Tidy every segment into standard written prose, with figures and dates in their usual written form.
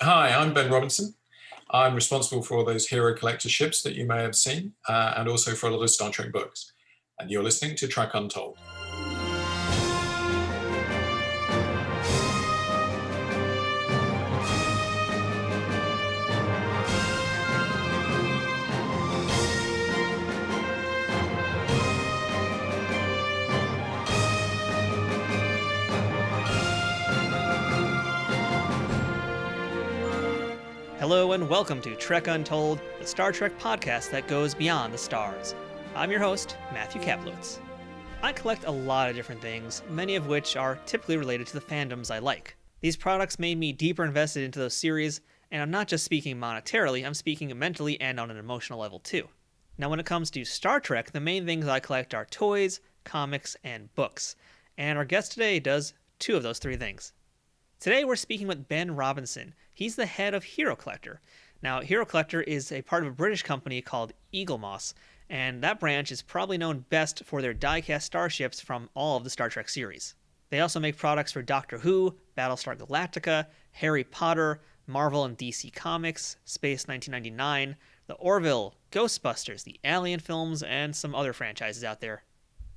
Hi, I'm Ben Robinson. I'm responsible for all those hero collector ships that you may have seen, and also for a lot of Star Trek books. And you're listening to Trek Untold. Hello and welcome to Trek Untold, the Star Trek podcast that goes beyond the stars. I'm your host, Matthew Kaplowitz. I collect a lot of different things, many of which are typically related to the fandoms I like. These products made me deeper invested into those series, and I'm not just speaking monetarily, I'm speaking mentally and on an emotional level too. Now when it comes to Star Trek, the main things I collect are toys, comics, and books, and our guest today does two of those three things. Today we're speaking with Ben Robinson. He's the head of Hero Collector. Now, Hero Collector is a part of a British company called Eaglemoss, and that branch is probably known best for their diecast starships from all of the Star Trek series. They also make products for Doctor Who, Battlestar Galactica, Harry Potter, Marvel and DC Comics, Space 1999, the Orville, Ghostbusters, the Alien films, and some other franchises out there.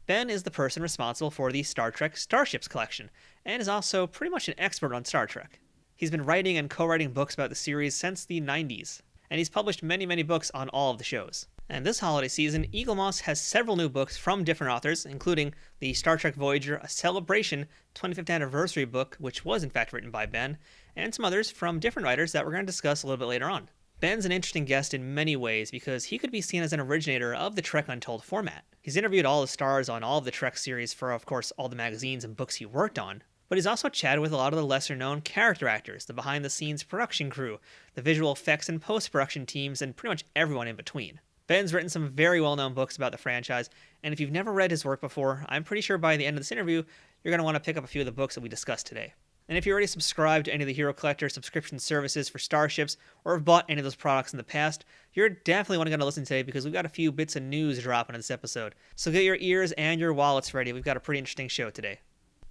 Ben is the person responsible for the Star Trek Starships Collection, and is also pretty much an expert on Star Trek. He's been writing and co-writing books about the series since the 90s, and he's published many books on all of the shows. And this holiday season, Eaglemoss has several new books from different authors, including the Star Trek Voyager, a Celebration 25th Anniversary book, which was in fact written by Ben, and some others from different writers that we're going to discuss a little bit later on. Ben's an interesting guest in many ways because he could be seen as an originator of the Trek Untold format. He's interviewed all the stars on all of the Trek series for, of course, all the magazines and books he worked on, but he's also chatted with a lot of the lesser-known character actors, the behind-the-scenes production crew, the visual effects and post-production teams, and pretty much everyone in between. Ben's written some very well-known books about the franchise, and if you've never read his work before, I'm pretty sure by the end of this interview, you're going to want to pick up a few of the books that we discussed today. And if you already subscribed to any of the Hero Collector subscription services for Starships, or have bought any of those products in the past, you're definitely going to listen today because we've got a few bits of news dropping in this episode. So get your ears and your wallets ready. We've got a pretty interesting show today.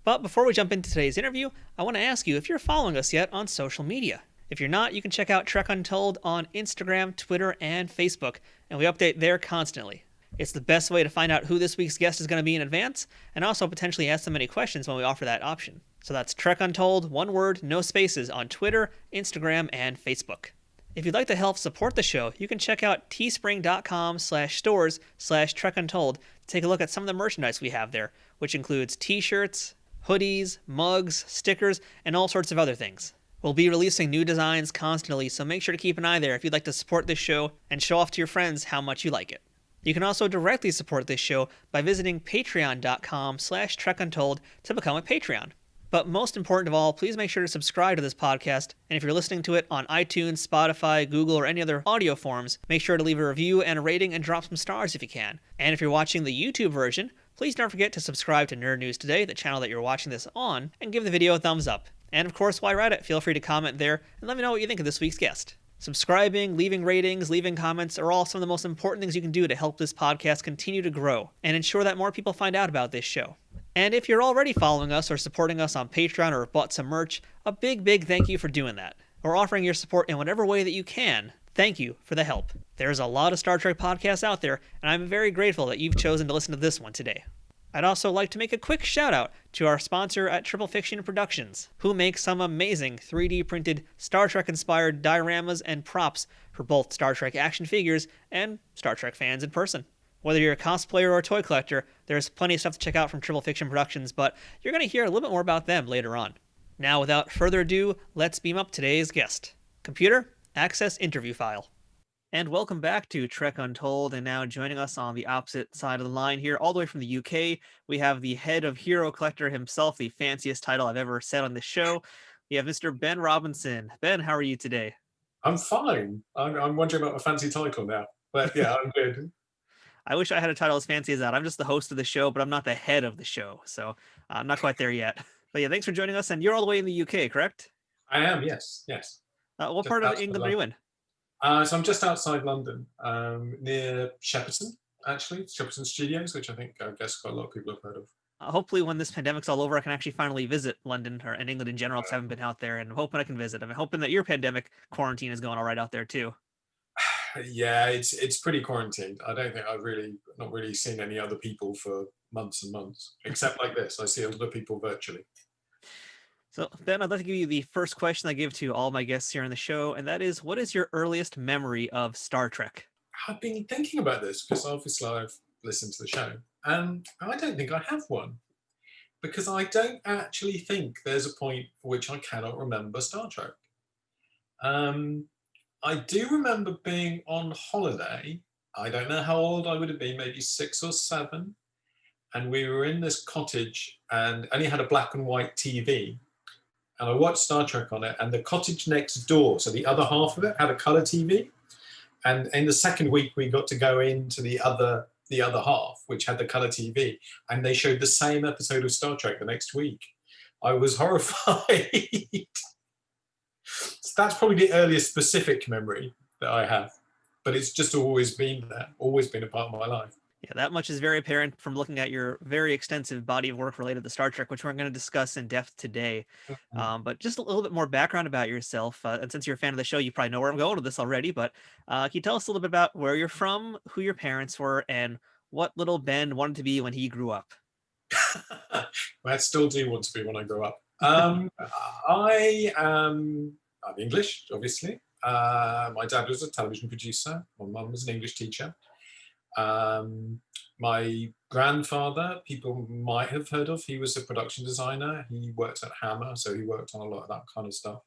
But before we jump into today's interview, I want to ask you if you're following us yet on social media. If you're not, you can check out Trek Untold on Instagram, Twitter, and Facebook, and we update there constantly. It's the best way to find out who this week's guest is going to be in advance, and also potentially ask them any questions when we offer that option. So that's Trek Untold, one word, no spaces, on Twitter, Instagram, and Facebook. If you'd like to help support the show, you can check out teespring.com/stores/trekuntold to take a look at some of the merchandise we have there, which includes t-shirts, hoodies, mugs, stickers, and all sorts of other things. We'll be releasing new designs constantly, so make sure to keep an eye there if you'd like to support this show and show off to your friends how much you like it. You can also directly support this show by visiting patreon.com/trekuntold to become a Patreon. But most important of all, please make sure to subscribe to this podcast, and if you're listening to it on iTunes, Spotify, Google, or any other audio forms, make sure to leave a review and a rating and drop some stars if you can. And if you're watching the YouTube version, please don't forget to subscribe to Nerd News Today, the channel that you're watching this on, and give the video a thumbs up. And of course, while you're at it, feel free to comment there and let me know what you think of this week's guest. Subscribing, leaving ratings, leaving comments are all some of the most important things you can do to help this podcast continue to grow and ensure that more people find out about this show. And if you're already following us or supporting us on Patreon or bought some merch, a big thank you for doing that, or offering your support in whatever way that you can. Thank you for the help. There's a lot of Star Trek podcasts out there, and I'm very grateful that you've chosen to listen to this one today. I'd also like to make a quick shout out to our sponsor at Triple Fiction Productions, who make some amazing 3D printed Star Trek inspired dioramas and props for both Star Trek action figures and Star Trek fans in person. Whether you're a cosplayer or a toy collector, there's plenty of stuff to check out from Triple Fiction Productions, but you're going to hear a little bit more about them later on. Now, without further ado, let's beam up today's guest. Computer, access interview file. And welcome back to Trek Untold, and now joining us on the opposite side of the line here, all the way from the UK, we have the head of Hero Collector himself, the fanciest title I've ever said on this show. We have Mr. Ben Robinson. Ben, how are you today? I'm fine. I'm wondering about my fancy title now, but yeah, I'm good. I wish I had a title as fancy as that. I'm just the host of the show, but I'm not the head of the show, so I'm not quite there yet. But yeah, thanks for joining us, and you're all the way in the UK, correct? I am, yes. What Just part of outside England are you in? So I'm just outside London, near Shepperton, actually, Shepperton Studios, which I guess quite a lot of people have heard of. Hopefully, when this pandemic's all over, I can actually finally visit London and England in general because I haven't been out there, and I'm hoping I can visit. I'm hoping that your pandemic quarantine is going all right out there too. Yeah, it's pretty quarantined. I don't think I've really not really seen any other people for months and months, except like this. I see a lot of people virtually. So, Ben, I'd like to give you the first question I give to all my guests here on the show, and that is, what is your earliest memory of Star Trek? I've been thinking about this because obviously I've listened to the show, and I don't think I have one because I don't actually think there's a point for which I cannot remember Star Trek. Um, I do remember being on holiday. I don't know how old I would have been, maybe 6 or 7. And we were in this cottage and only had a black and white TV. And I watched Star Trek on it. And the cottage next door, so the other half of it, had a color TV. And in the second week, we got to go into the other half, which had the color TV. And they showed the same episode of Star Trek the next week. I was horrified. So that's probably the earliest specific memory that I have. But it's just always been there, always been a part of my life. Yeah, that much is very apparent from looking at your very extensive body of work related to Star Trek, which we're going to discuss in depth today. But just a little bit more background about yourself. And since you're a fan of the show, you probably know where I'm going with this already. But can you tell us a little bit about where you're from, who your parents were, and what little Ben wanted to be when he grew up? I still do want to be when I grow up. I'm English, obviously. My dad was a television producer. My mum was an English teacher. My grandfather, people might have heard of. He was a production designer. He worked at Hammer, so he worked on a lot of that kind of stuff.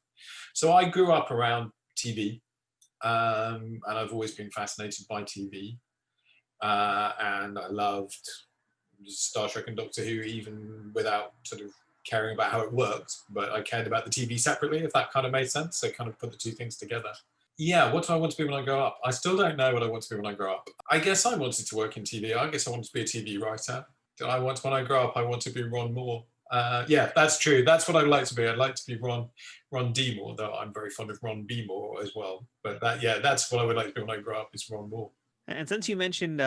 So I grew up around TV, and I've always been fascinated by TV. And I loved Star Trek and Doctor Who, even without sort of caring about how it worked. But I cared about the TV separately, if that kind of made sense. So kind of put the two things together. Yeah, what do I want to be when I grow up? I still don't know what I want to be when I grow up. I guess I wanted to work in TV. I guess I wanted to be a TV writer. When I grow up, I want to be Ron Moore. Yeah, that's true. That's what I'd like to be. I'd like to be Ron D. Moore, though I'm very fond of Ron B. Moore as well. But that's what I would like to be when I grow up, is Ron Moore. And since you mentioned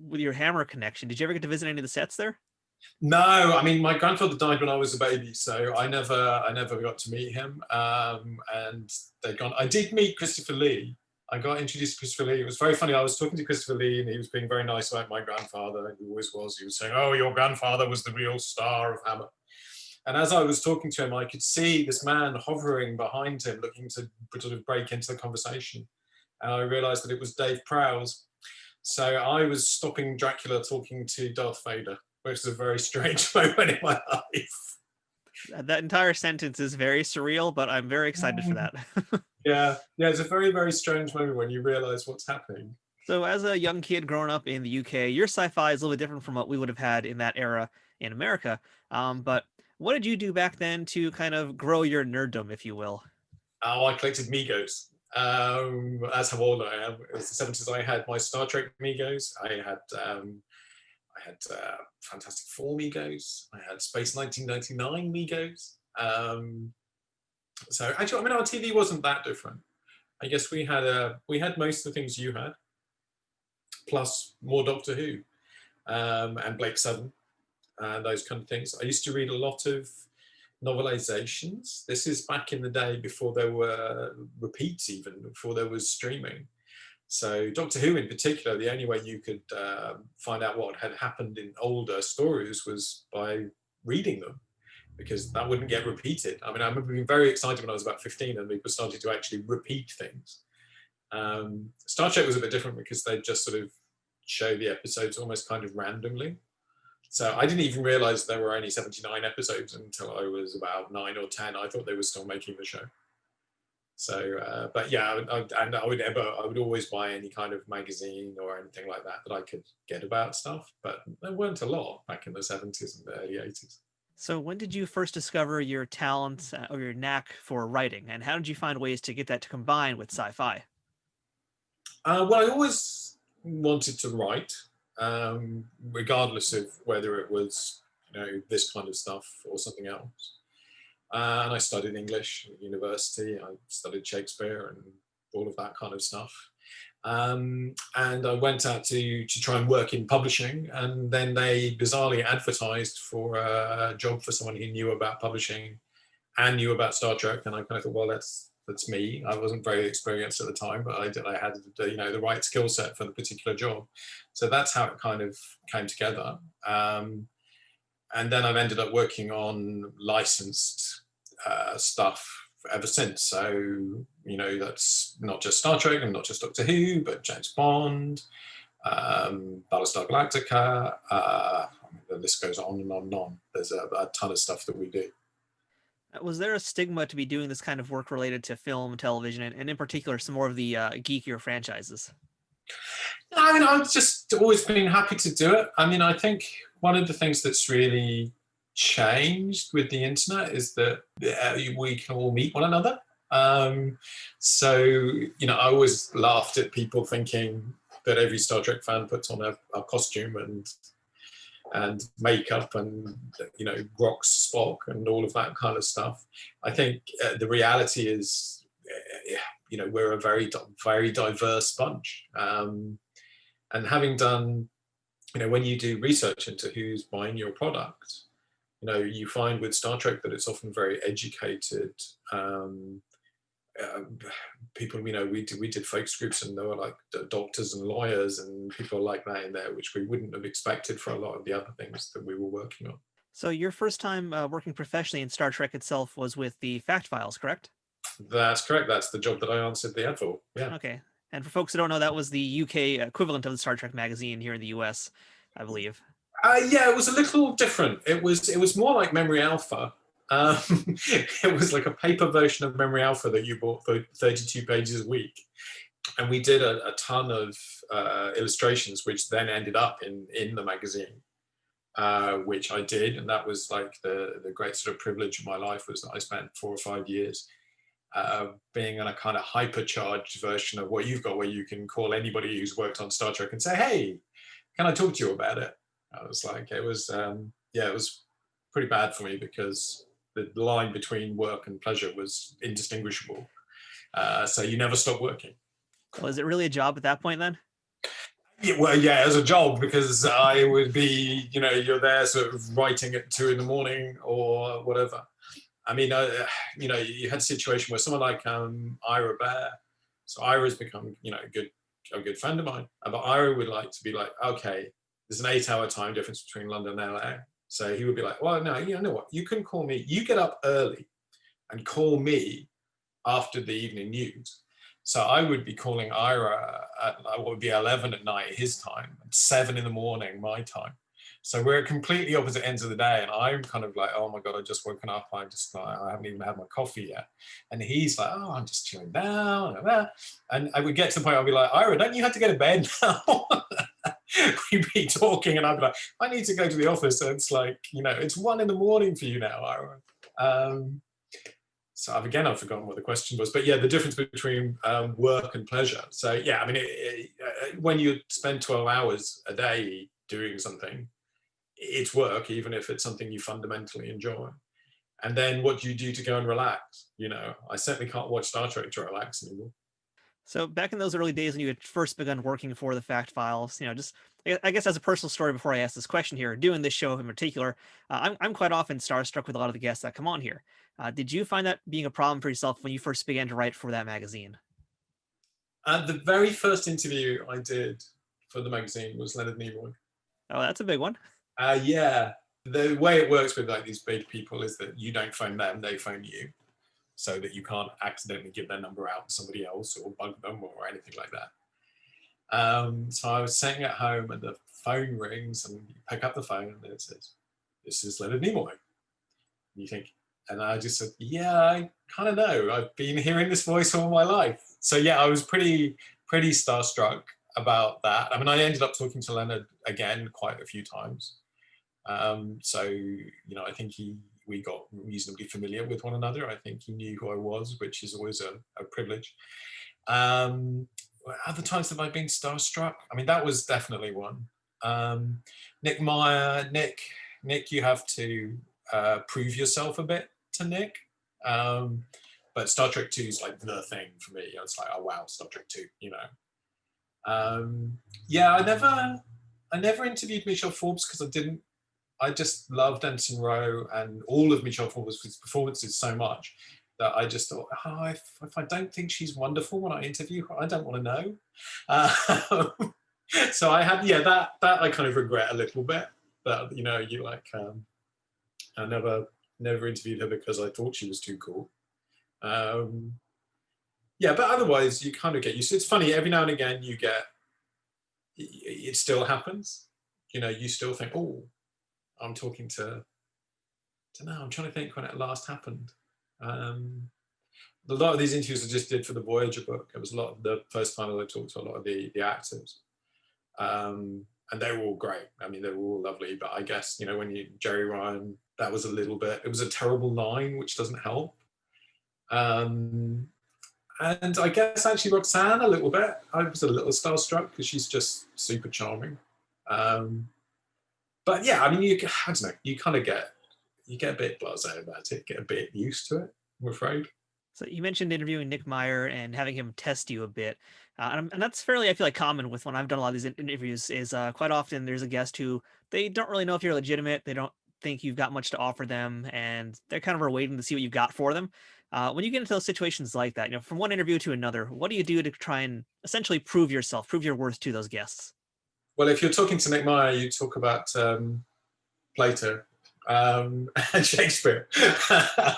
with your Hammer connection, did you ever get to visit any of the sets there? No, I mean, my grandfather died when I was a baby, so I never got to meet him. And they'd gone. I did meet Christopher Lee. I got introduced to Christopher Lee. It was very funny. I was talking to Christopher Lee, and he was being very nice about my grandfather. He always was. He was saying, "Oh, your grandfather was the real star of Hammer." And as I was talking to him, I could see this man hovering behind him, looking to sort of break into the conversation. And I realised that it was Dave Prowse. So I was stopping Dracula talking to Darth Vader, which is a very strange moment in my life. That entire sentence is very surreal, but I'm very excited for that. Yeah, it's a very, very strange moment when you realize what's happening. So, as a young kid growing up in the UK, your sci-fi is a little bit different from what we would have had in that era in America. But what did you do back then to kind of grow your nerddom, if you will? Oh, I collected Migos. That's how old I am. It was the 70s. I had my Star Trek Migos. I had Fantastic Four Migos. I had Space 1999 Migos. So actually, I mean, our TV wasn't that different. I guess we had most of the things you had, plus more Doctor Who, and Blake Seven, and those kind of things. I used to read a lot of novelizations. This is back in the day before there were repeats, even before there was streaming. So Doctor Who in particular, the only way you could find out what had happened in older stories was by reading them, because that wouldn't get repeated. I mean, I remember being very excited when I was about 15 and people started to actually repeat things. Star Trek was a bit different because they just sort of show the episodes almost kind of randomly. So I didn't even realize there were only 79 episodes until I was about 9 or 10. I thought they were still making the show. So, but yeah, I would always buy any kind of magazine or anything like that I could get about stuff. But there weren't a lot back in the 70s and the early 80s. So, when did you first discover your talent or your knack for writing, and how did you find ways to get that to combine with sci-fi? Well, I always wanted to write, regardless of whether it was, this kind of stuff or something else. And I studied English at university. I studied Shakespeare and all of that kind of stuff. And I went out to try and work in publishing, and then they bizarrely advertised for a job for someone who knew about publishing and knew about Star Trek, and I kind of thought, well, that's me. I wasn't very experienced at the time, but I had the right skill set for the particular job. So that's how it kind of came together. And then I've ended up working on licensed stuff ever since. So, that's not just Star Trek and not just Doctor Who, but James Bond, Battlestar Galactica. The list goes on and on and on. There's a ton of stuff that we do. Was there a stigma to be doing this kind of work related to film, television, and in particular, some more of the geekier franchises? I've just always been happy to do it. I think one of the things that's really changed with the internet is that we can all meet one another. So, I always laughed at people thinking that every Star Trek fan puts on a costume and makeup and, rocks Spock and all of that kind of stuff. I think the reality is, we're a very, very diverse bunch. And having done, when you do research into who's buying your product, you find with Star Trek that it's often very educated people. We did focus groups, and there were like doctors and lawyers and people like that in there, which we wouldn't have expected for a lot of the other things that we were working on. So your first time working professionally in Star Trek itself was with the Fact Files, correct? That's correct. That's the job that I answered the ad for. Yeah. Okay. And for folks who don't know, that was the UK equivalent of the Star Trek magazine here in the US, I believe. Yeah, it was a little different. It was more like Memory Alpha. It was like a paper version of Memory Alpha that you bought for 32 pages a week. And we did a ton of illustrations, which then ended up in the magazine, which I did. And that was like the great sort of privilege of my life, was that I spent 4 or 5 years being in a kind of hypercharged version of what you've got, where you can call anybody who's worked on Star Trek and say, hey, can I talk to you about it? I was like, it was pretty bad for me, because the line between work and pleasure was indistinguishable. So you never stop working. Well, is it really a job at that point then? Yeah, well, yeah, as a job, because I would be, you're there sort of writing at 2 a.m. or whatever. You had a situation where someone like Ira Bear, so Ira's become, a good friend of mine, but Ira would like to be like, okay, there's an 8-hour time difference between London and LA. So he would be like, well, no, you know what? You can call me. You get up early and call me after the evening news. So I would be calling Ira at what would be 11 at night his time, and 7 a.m. my time. So we're at completely opposite ends of the day, and I'm kind of like, oh my God, I just woken up. I haven't even had my coffee yet. And he's like, oh, I'm just chilling down. And I would get to the point, I'd be like, Ira, don't you have to go to bed now? We'd be talking, and I'd be like, I need to go to the office. So it's like, it's 1 a.m. for you now, Ira. So I've forgotten what the question was, but yeah, the difference between work and pleasure. So yeah, when you spend 12 hours a day doing something, it's work, even if it's something you fundamentally enjoy. And then what do you do to go and relax? I certainly can't watch Star Trek to relax anymore. So back in those early days when you had first begun working for the Fact Files, I guess as a personal story before I ask this question here, doing this show in particular, I'm quite often starstruck with a lot of the guests that come on here. Did you find that being a problem for yourself when you first began to write for that magazine? The very first interview I did for the magazine was Leonard Nimoy. Oh, that's a big one. Yeah. The way it works with like these big people is that you don't phone them, they phone you, so that you can't accidentally give their number out to somebody else or bug them or anything like that. So I was sitting at home and the phone rings, and you pick up the phone and it says, this is Leonard Nimoy. And you think, and I just said, yeah, I kind of know. I've been hearing this voice all my life. So yeah, I was pretty starstruck about that. I ended up talking to Leonard again quite a few times. I think we got reasonably familiar with one another. I think he knew who I was, which is always a privilege. Other times have I been starstruck? That was definitely one. Nick Meyer, Nick, you have to prove yourself a bit to Nick. But Star Trek 2 is like the thing for me. It's like, oh wow, Star Trek 2, Yeah, I never interviewed Michelle Forbes because I just loved Ensign Rowe and all of Michelle Forbes' performances so much that I just thought, oh, if I don't think she's wonderful when I interview her, I don't want to know. So I had, yeah, that I kind of regret a little bit. But, you know, I never interviewed her because I thought she was too cool. Yeah, but otherwise you kind of get used to it. It's funny, every now and again it still happens. You know, you still think, oh, I'm talking to, I don't know, I'm trying to think when it last happened. A lot of these interviews I just did for the Voyager book. It was the first time that I talked to a lot of the actors. And they were all great. I mean, they were all lovely, but I guess, you know, Jerry Ryan, that was it was a terrible line, which doesn't help. And I guess actually Roxanne a little bit. I was a little starstruck because she's just super charming. But yeah, I mean, I don't know, you kind of get a bit blasé about it, get a bit used to it, I'm afraid. So you mentioned interviewing Nick Meyer and having him test you a bit, and that's fairly, I feel like, common with when I've done a lot of these interviews. Is quite often there's a guest who they don't really know if you're legitimate. They don't think you've got much to offer them, and they're kind of waiting to see what you've got for them. When you get into those situations like that, you know, from one interview to another, what do you do to try and essentially prove yourself, prove your worth to those guests? Well, if you're talking to Nick Meyer, you talk about Plato and Shakespeare and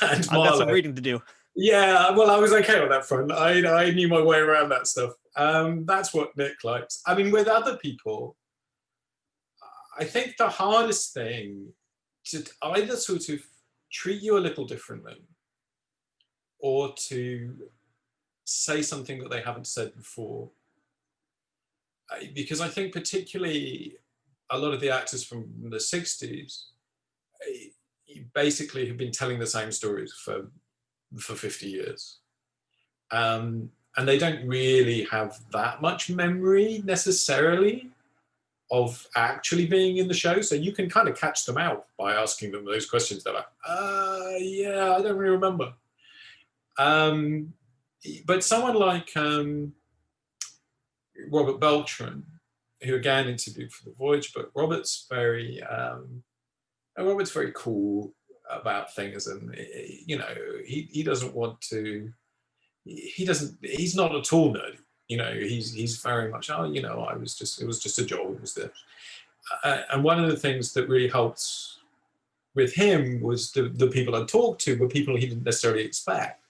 I've got some Marlowe. reading to do. Yeah, well, I was okay on that front. I knew my way around that stuff. That's what Nick likes. I mean, with other people, I think the hardest thing to either sort of treat you a little differently or to say something that they haven't said before. Because I think particularly a lot of the actors from the 60s basically have been telling the same stories for 50 years. And they don't really have that much memory necessarily of actually being in the show. So you can kind of catch them out by asking them those questions. They're like, yeah, I don't really remember. But someone like Robert Beltran, who again interviewed for the Voyage book, Robert's very cool about things, and you know, he doesn't want to. He's not at all nerdy. You know, he's very much, oh, you know, it was just a job. It was this. And one of the things that really helped with him was the people I talked to were people he didn't necessarily expect.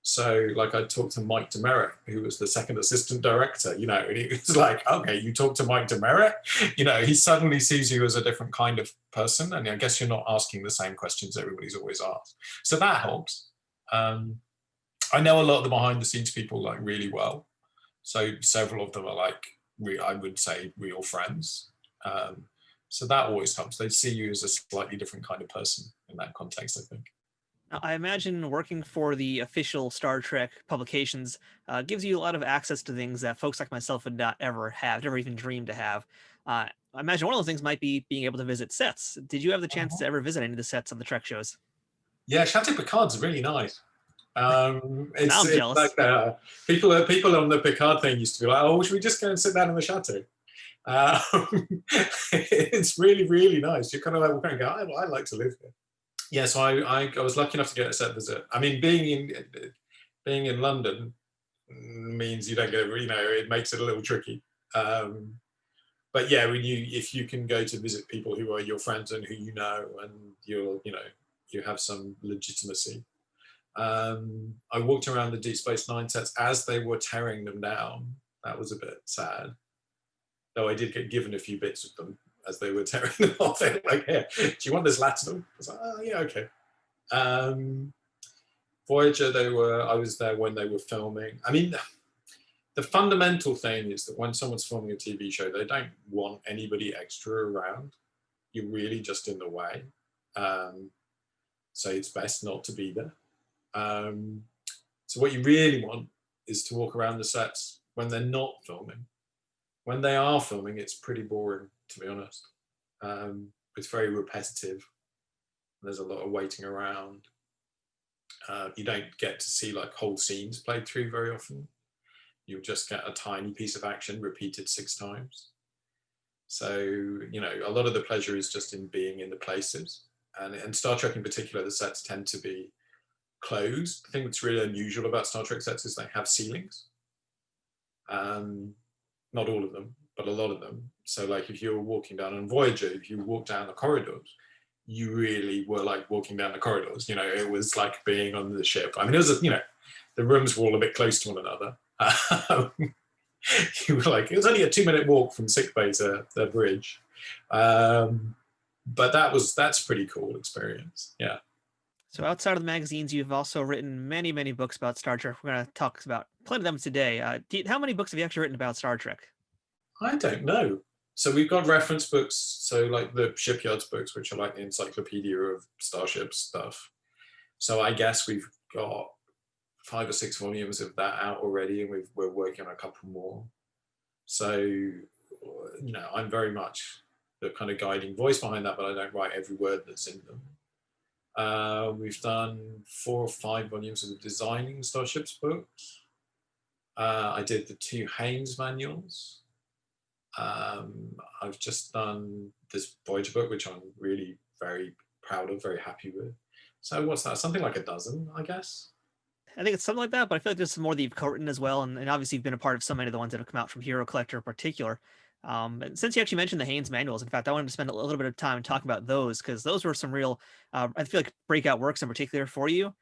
So, like, I talked to Mike Demerit, who was the second assistant director, you know, and he was like, okay, you talk to Mike Demerit, you know, he suddenly sees you as a different kind of person. And I guess you're not asking the same questions everybody's always asked. So that helps. I know a lot of the behind the scenes people like really well. So several of them are like, I would say, real friends. So that always helps. They see you as a slightly different kind of person in that context, I think. Now, I imagine working for the official Star Trek publications gives you a lot of access to things that folks like myself would not ever have, never even dream to have. I imagine one of those things might be being able to visit sets. Did you have the chance to ever visit any of the sets of the Trek shows? Yeah, Chateau Picard's really nice. Now I'm jealous. Like people on the Picard thing used to be like, oh, should we just go and sit down in the chateau? It's really, really nice. You're kind of like, okay, I'd like to live here. Yeah, so I was lucky enough to get a set visit. I mean, being in London means you don't get, you know, it makes it a little tricky. But yeah, if you can go to visit people who are your friends and who you know, and you have some legitimacy. I walked around the Deep Space Nine sets as they were tearing them down. That was a bit sad. Though I did get given a few bits of them as they were tearing them off. They were like, here, do you want this latinum? I was like, oh, yeah, okay. Voyager, I was there when they were filming. I mean, the fundamental thing is that when someone's filming a TV show, they don't want anybody extra around. You're really just in the way. So it's best not to be there. So what you really want is to walk around the sets when they're not filming. When they are filming, it's pretty boring, to be honest. It's very repetitive. There's a lot of waiting around. You don't get to see like whole scenes played through very often. You'll just get a tiny piece of action repeated 6 times. So, you know, a lot of the pleasure is just in being in the places. And Star Trek in particular, the sets tend to be closed. The thing that's really unusual about Star Trek sets is they have ceilings. Not all of them, but a lot of them. So like if you were walking down on Voyager, if you walk down the corridors, you really were like walking down the corridors. You know, it was like being on the ship. I mean, it was, you know, the rooms were all a bit close to one another. You were like, it was only a 2-minute walk from sickbay to the bridge. But that's a pretty cool experience. Yeah. So outside of the magazines, you've also written many, many books about Star Trek. We're going to talk about plenty of them today. How many books have you actually written about Star Trek? I don't know. So we've got reference books. So like the Shipyards books, which are like the encyclopedia of Starships stuff. So I guess we've got 5 or 6 volumes of that out already, and we're working on a couple more. So, you know, I'm very much the kind of guiding voice behind that, but I don't write every word that's in them. We've done 4 or 5 volumes of the Designing Starships books. I did the 2 Haynes Manuals. I've just done this Voyager book, which I'm really very proud of, very happy with. So what's that? Something like a dozen, I guess. I think it's something like that, but I feel like there's some more that you've co-written as well, and obviously you've been a part of so many of the ones that have come out from Hero Collector in particular. And since you actually mentioned the Haynes Manuals, in fact, I wanted to spend a little bit of time talking about those because those were some real, I feel like breakout works in particular for you,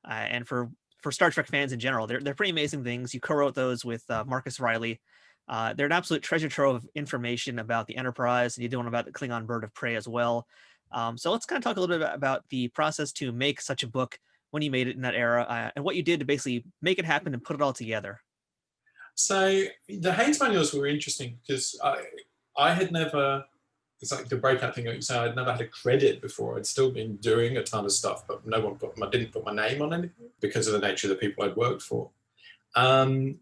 and for Star Trek fans in general. They're pretty amazing things. You co-wrote those with Marcus Riley. They're an absolute treasure trove of information about the Enterprise, and you did one about the Klingon Bird of Prey as well. So let's kind of talk a little bit about the process to make such a book when you made it in that era, and what you did to basically make it happen and put it all together. So the Haynes Manuals were interesting because I had never, it's like the breakout thing that you say, I'd never had a credit before. I'd still been doing a ton of stuff, but didn't put my name on anything because of the nature of the people I'd worked for. The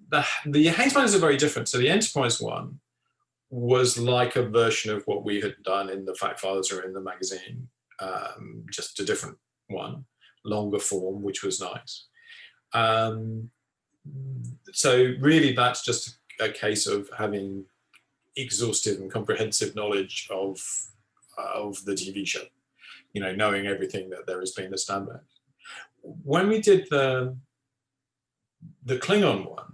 Haynes Manuals are very different. So the Enterprise one was like a version of what we had done in the Fact Files or in the magazine, just a different one, longer form, which was nice. So really that's just a case of having exhaustive and comprehensive knowledge of the TV show, you know, knowing everything that there has been established. When we did the Klingon one,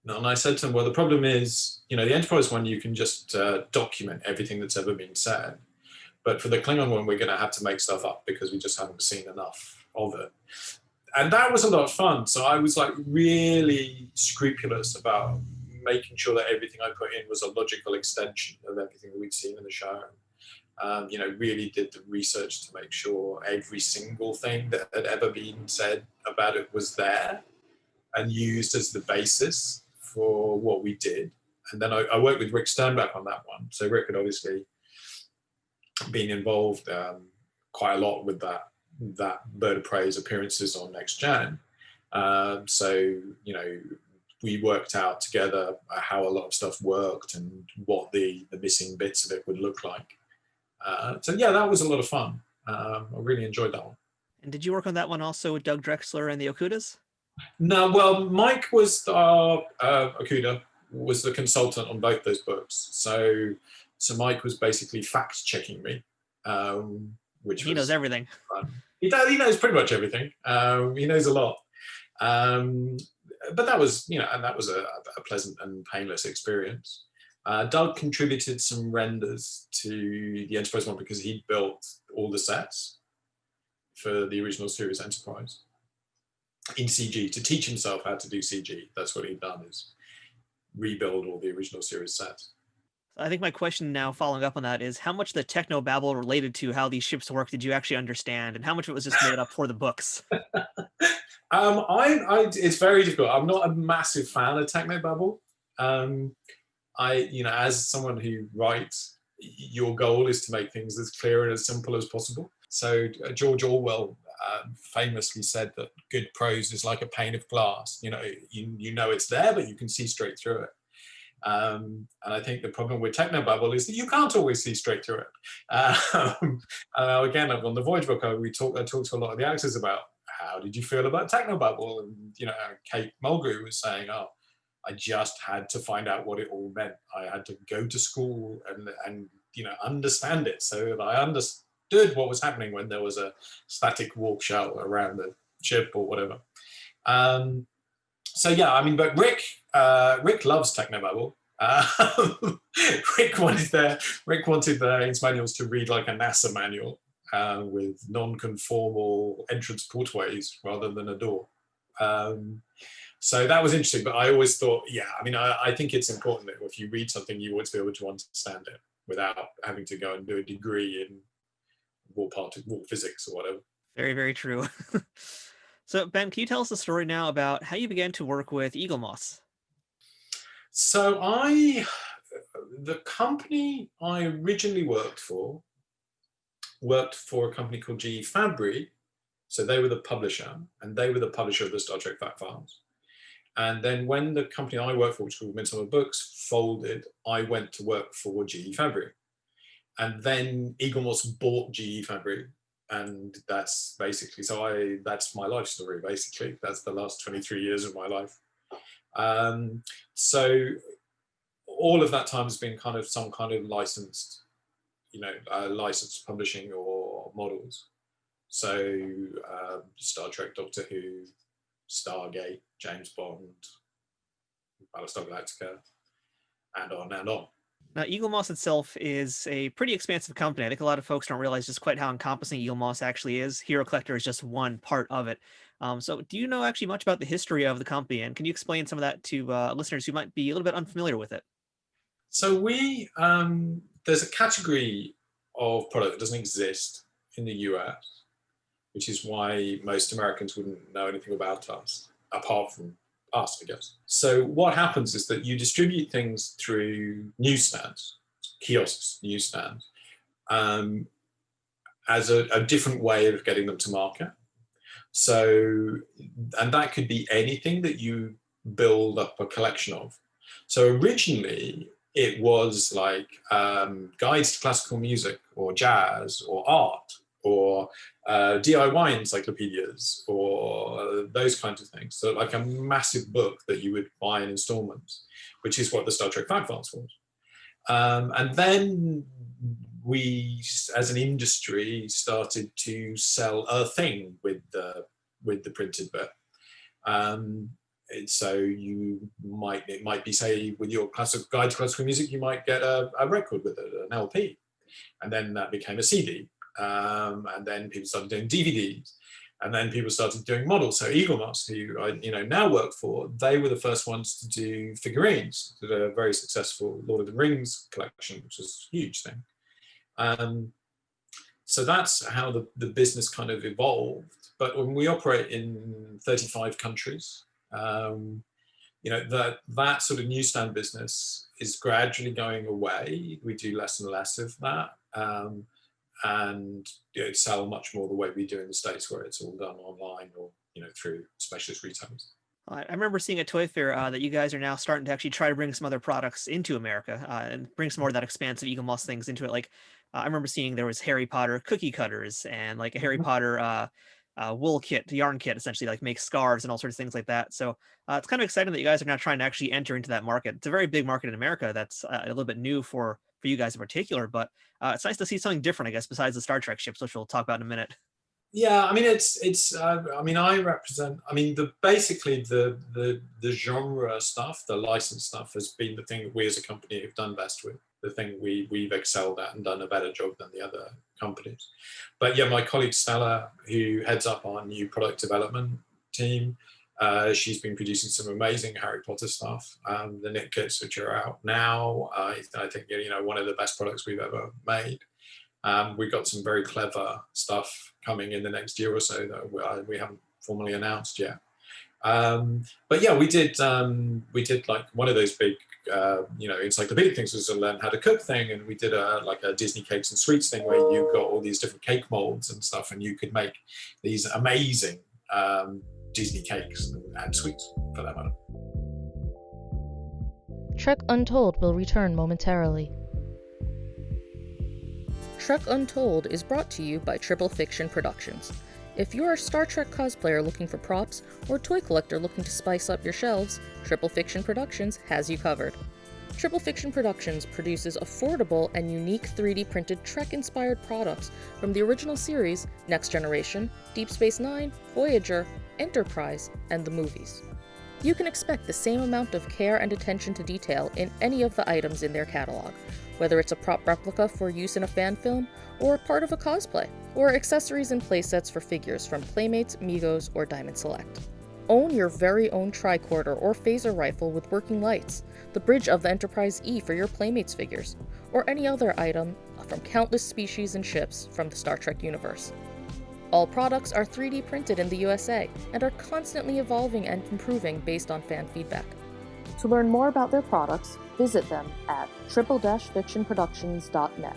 and I said to them, well, the problem is, you know, the Enterprise one, you can just document everything that's ever been said. But for the Klingon one, we're going to have to make stuff up because we just haven't seen enough of it. And that was a lot of fun. So I was like really scrupulous about making sure that everything I put in was a logical extension of everything that we'd seen in the show. You know, really did the research to make sure every single thing that had ever been said about it was there and used as the basis for what we did. And then I worked with Rick Sternbach on that one. So Rick had obviously been involved quite a lot with that Bird of Prey's appearances on Next Gen. So, you know, we worked out together how a lot of stuff worked and what the missing bits of it would look like. So yeah, that was a lot of fun. I really enjoyed that one. And did you work on that one also with Doug Drexler and the Okudas? No, well, Mike was Okuda was the consultant on both those books. So Mike was basically fact checking me, which he knows everything. Fun. He knows pretty much everything. He knows a lot. But that was, you know, and that was a pleasant and painless experience. Doug contributed some renders to the Enterprise one because he built all the sets for the original series Enterprise in CG to teach himself how to do CG. That's what he'd done, is rebuild all the original series sets. I think my question now, following up on that, is how much the Techno Babble related to how these ships work did you actually understand, and how much of it was just made up for the books? It's very difficult. I'm not a massive fan of Techno Bubble. You know, as someone who writes, your goal is to make things as clear and as simple as possible. So George Orwell famously said that good prose is like a pane of glass. You know, you know it's there, but you can see straight through it. And I think the problem with Techno Bubble is that you can't always see straight through it. Again, on the Voyage book, I talked to a lot of the actors about how did you feel about Techno Bubble, and you know, Kate Mulgrew was saying, oh, I just had to find out what it all meant. I had to go to school and understand it, so that I understood what was happening when there was a static warp shell around the ship or whatever. So yeah, I mean, but Rick loves Techno Bubble. Rick wanted the Haynes Manuals to read like a NASA manual with non-conformal entrance portways rather than a door. So that was interesting, but I always thought, I think it's important that if you read something, you want to be able to understand it without having to go and do a degree in warp physics or whatever. Very, very true. So Ben, can you tell us the story now about how you began to work with Eaglemoss? So the company I originally worked for a company called GE Fabry. So they were the publisher, and they were the publisher of the Star Trek fact files. And then when the company I worked for, which was called Midsummer Books, folded, I went to work for GE Fabry. And then Eaglemoss bought GE Fabry. And that's basically, that's my life story, basically. That's the last 23 years of my life. So all of that time has been kind of some kind of licensed publishing or models. So Star Trek, Doctor Who, Stargate, James Bond, Battlestar Galactica, and on and on. Now, Eaglemoss itself is a pretty expansive company. I think a lot of folks don't realize just quite how encompassing Eaglemoss actually is. Hero Collector is just one part of it. So do you know actually much about the history of the company, and can you explain some of that to listeners who might be a little bit unfamiliar with it? So there's a category of product that doesn't exist in the US, which is why most Americans wouldn't know anything about us, apart from us, I guess. So what happens is that you distribute things through newsstands, kiosks, newsstands, as a different way of getting them to market. So, and that could be anything that you build up a collection of. So originally, it was like guides to classical music or jazz or art or DIY encyclopedias or those kinds of things. So like a massive book that you would buy in installments, which is what the Star Trek fact files was. And then we, as an industry, started to sell a thing with the printed bit. So it might be, say, with your guide to classical music, you might get a record with it, an LP, and then that became a CD. And then people started doing DVDs, and then people started doing models. So Eaglemoss, who I now work for, they were the first ones to do figurines. Did a very successful Lord of the Rings collection, which was a huge thing. So that's how the business kind of evolved. But when we operate in 35 countries, that sort of newsstand business is gradually going away. We do less and less of that. And sell much more the way we do in the States, where it's all done online or through specialist retailers. I remember seeing at Toy Fair that you guys are now starting to actually try to bring some other products into America and bring some more of that expansive Eaglemoss things into it. Like I remember seeing there was Harry Potter cookie cutters and like a Harry Potter wool kit, yarn kit, essentially, like make scarves and all sorts of things like that. So it's kind of exciting that you guys are now trying to actually enter into that market. It's a very big market in America that's a little bit new for you guys in particular, but it's nice to see something different, I guess, besides the Star Trek ships, which we'll talk about in a minute. Yeah, I mean, I represent, basically the genre stuff, the license stuff has been the thing that we as a company have done best with, the thing we've excelled at and done a better job than the other companies. But yeah, my colleague Stella, who heads up our new product development team, she's been producing some amazing Harry Potter stuff. The knit kits, which are out now, I think one of the best products we've ever made. We've got some very clever stuff coming in the next year or so that we haven't formally announced yet. But yeah, we did like one of those big, encyclopedic things was a learn how to cook thing, and we did a Disney cakes and sweets thing where you got all these different cake molds and stuff, and you could make these amazing Disney cakes and sweets for that matter. Trek Untold will return momentarily. Trek Untold is brought to you by Triple Fiction Productions. If you're a Star Trek cosplayer looking for props, or a toy collector looking to spice up your shelves, Triple Fiction Productions has you covered. Triple Fiction Productions produces affordable and unique 3D printed Trek-inspired products from the original series, Next Generation, Deep Space Nine, Voyager, Enterprise, and the movies. You can expect the same amount of care and attention to detail in any of the items in their catalog, whether it's a prop replica for use in a fan film, or a part of a cosplay, or accessories and playsets for figures from Playmates, Migos, or Diamond Select. Own your very own tricorder or phaser rifle with working lights, the bridge of the Enterprise E for your Playmates figures, or any other item from countless species and ships from the Star Trek universe. All products are 3D printed in the USA and are constantly evolving and improving based on fan feedback. To learn more about their products, visit them at triple-fictionproductions.net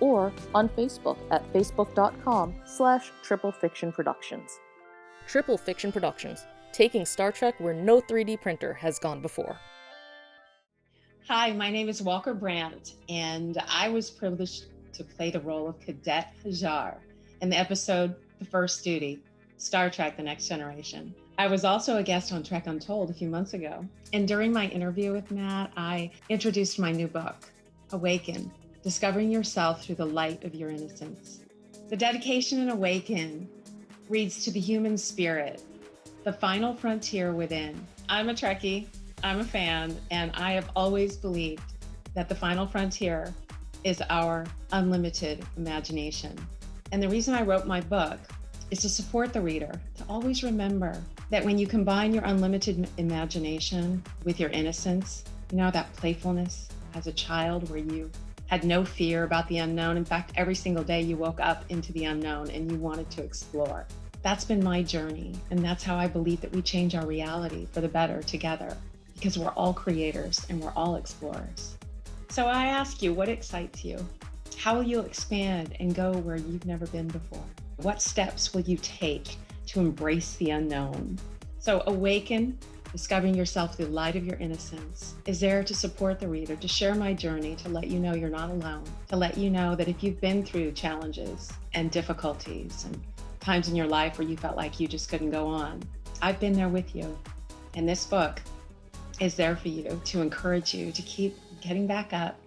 or on Facebook at facebook.com/triplefictionproductions. Triple Fiction Productions, taking Star Trek where no 3D printer has gone before. Hi, my name is Walker Brandt, and I was privileged to play the role of Cadet Hajar in the episode The First Duty, Star Trek: The Next Generation. I was also a guest on Trek Untold a few months ago, and during my interview with Matt, I introduced my new book, Awaken, Discovering Yourself Through the Light of Your Innocence. The dedication in Awaken reads to the human spirit, the final frontier within. I'm a Trekkie, I'm a fan, and I have always believed that the final frontier is our unlimited imagination. And the reason I wrote my book is to support the reader, to always remember that when you combine your unlimited imagination with your innocence, you know, that playfulness as a child where you had no fear about the unknown. In fact, every single day you woke up into the unknown and you wanted to explore. That's been my journey, and that's how I believe that we change our reality for the better together, because we're all creators and we're all explorers. So I ask you, what excites you? How will you expand and go where you've never been before? What steps will you take to embrace the unknown? So Awaken, Discovering Yourself Through the Light of Your Innocence, is there to support the reader, to share my journey, to let you know you're not alone, to let you know that if you've been through challenges and difficulties and times in your life where you felt like you just couldn't go on, I've been there with you. And this book is there for you, to encourage you to keep getting back up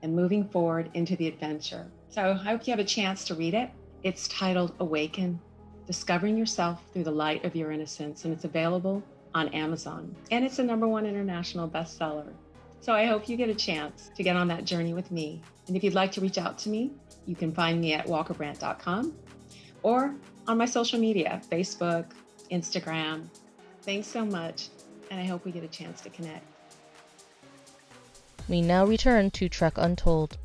and moving forward into the adventure. So I hope you have a chance to read it. It's titled Awaken, Discovering Yourself Through the Light of Your Innocence, and it's available on Amazon. And it's a #1 international bestseller. So I hope you get a chance to get on that journey with me. And if you'd like to reach out to me, you can find me at walkerbrandt.com or on my social media, Facebook, Instagram. Thanks so much, and I hope we get a chance to connect. We now return to Trek Untold.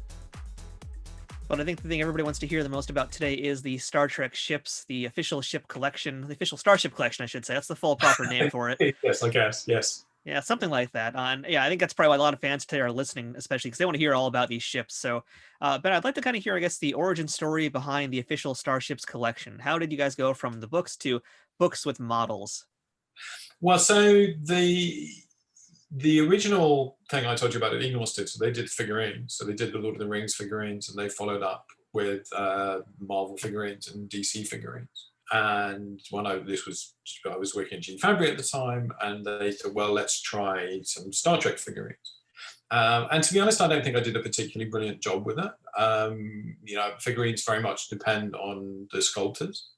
But I think the thing everybody wants to hear the most about today is the Star Trek ships, the official ship collection, the official Starship Collection, I should say. That's the full proper name for it. Yes, I guess. Yes. Yeah, something like that. And yeah, I think that's probably why a lot of fans today are listening, especially because they want to hear all about these ships. So, but I'd like to kind of hear, I guess, the origin story behind the official Starships Collection. How did you guys go from the books to books with models? Well, so the original thing I told you about at Eaglemoss Toys, so they did figurines. So they did the Lord of the Rings figurines, and they followed up with Marvel figurines and DC figurines. And when I was working at G Fabric at the time, and they thought, well, let's try some Star Trek figurines. And to be honest, I don't think I did a particularly brilliant job with it. You know, figurines very much depend on the sculptors.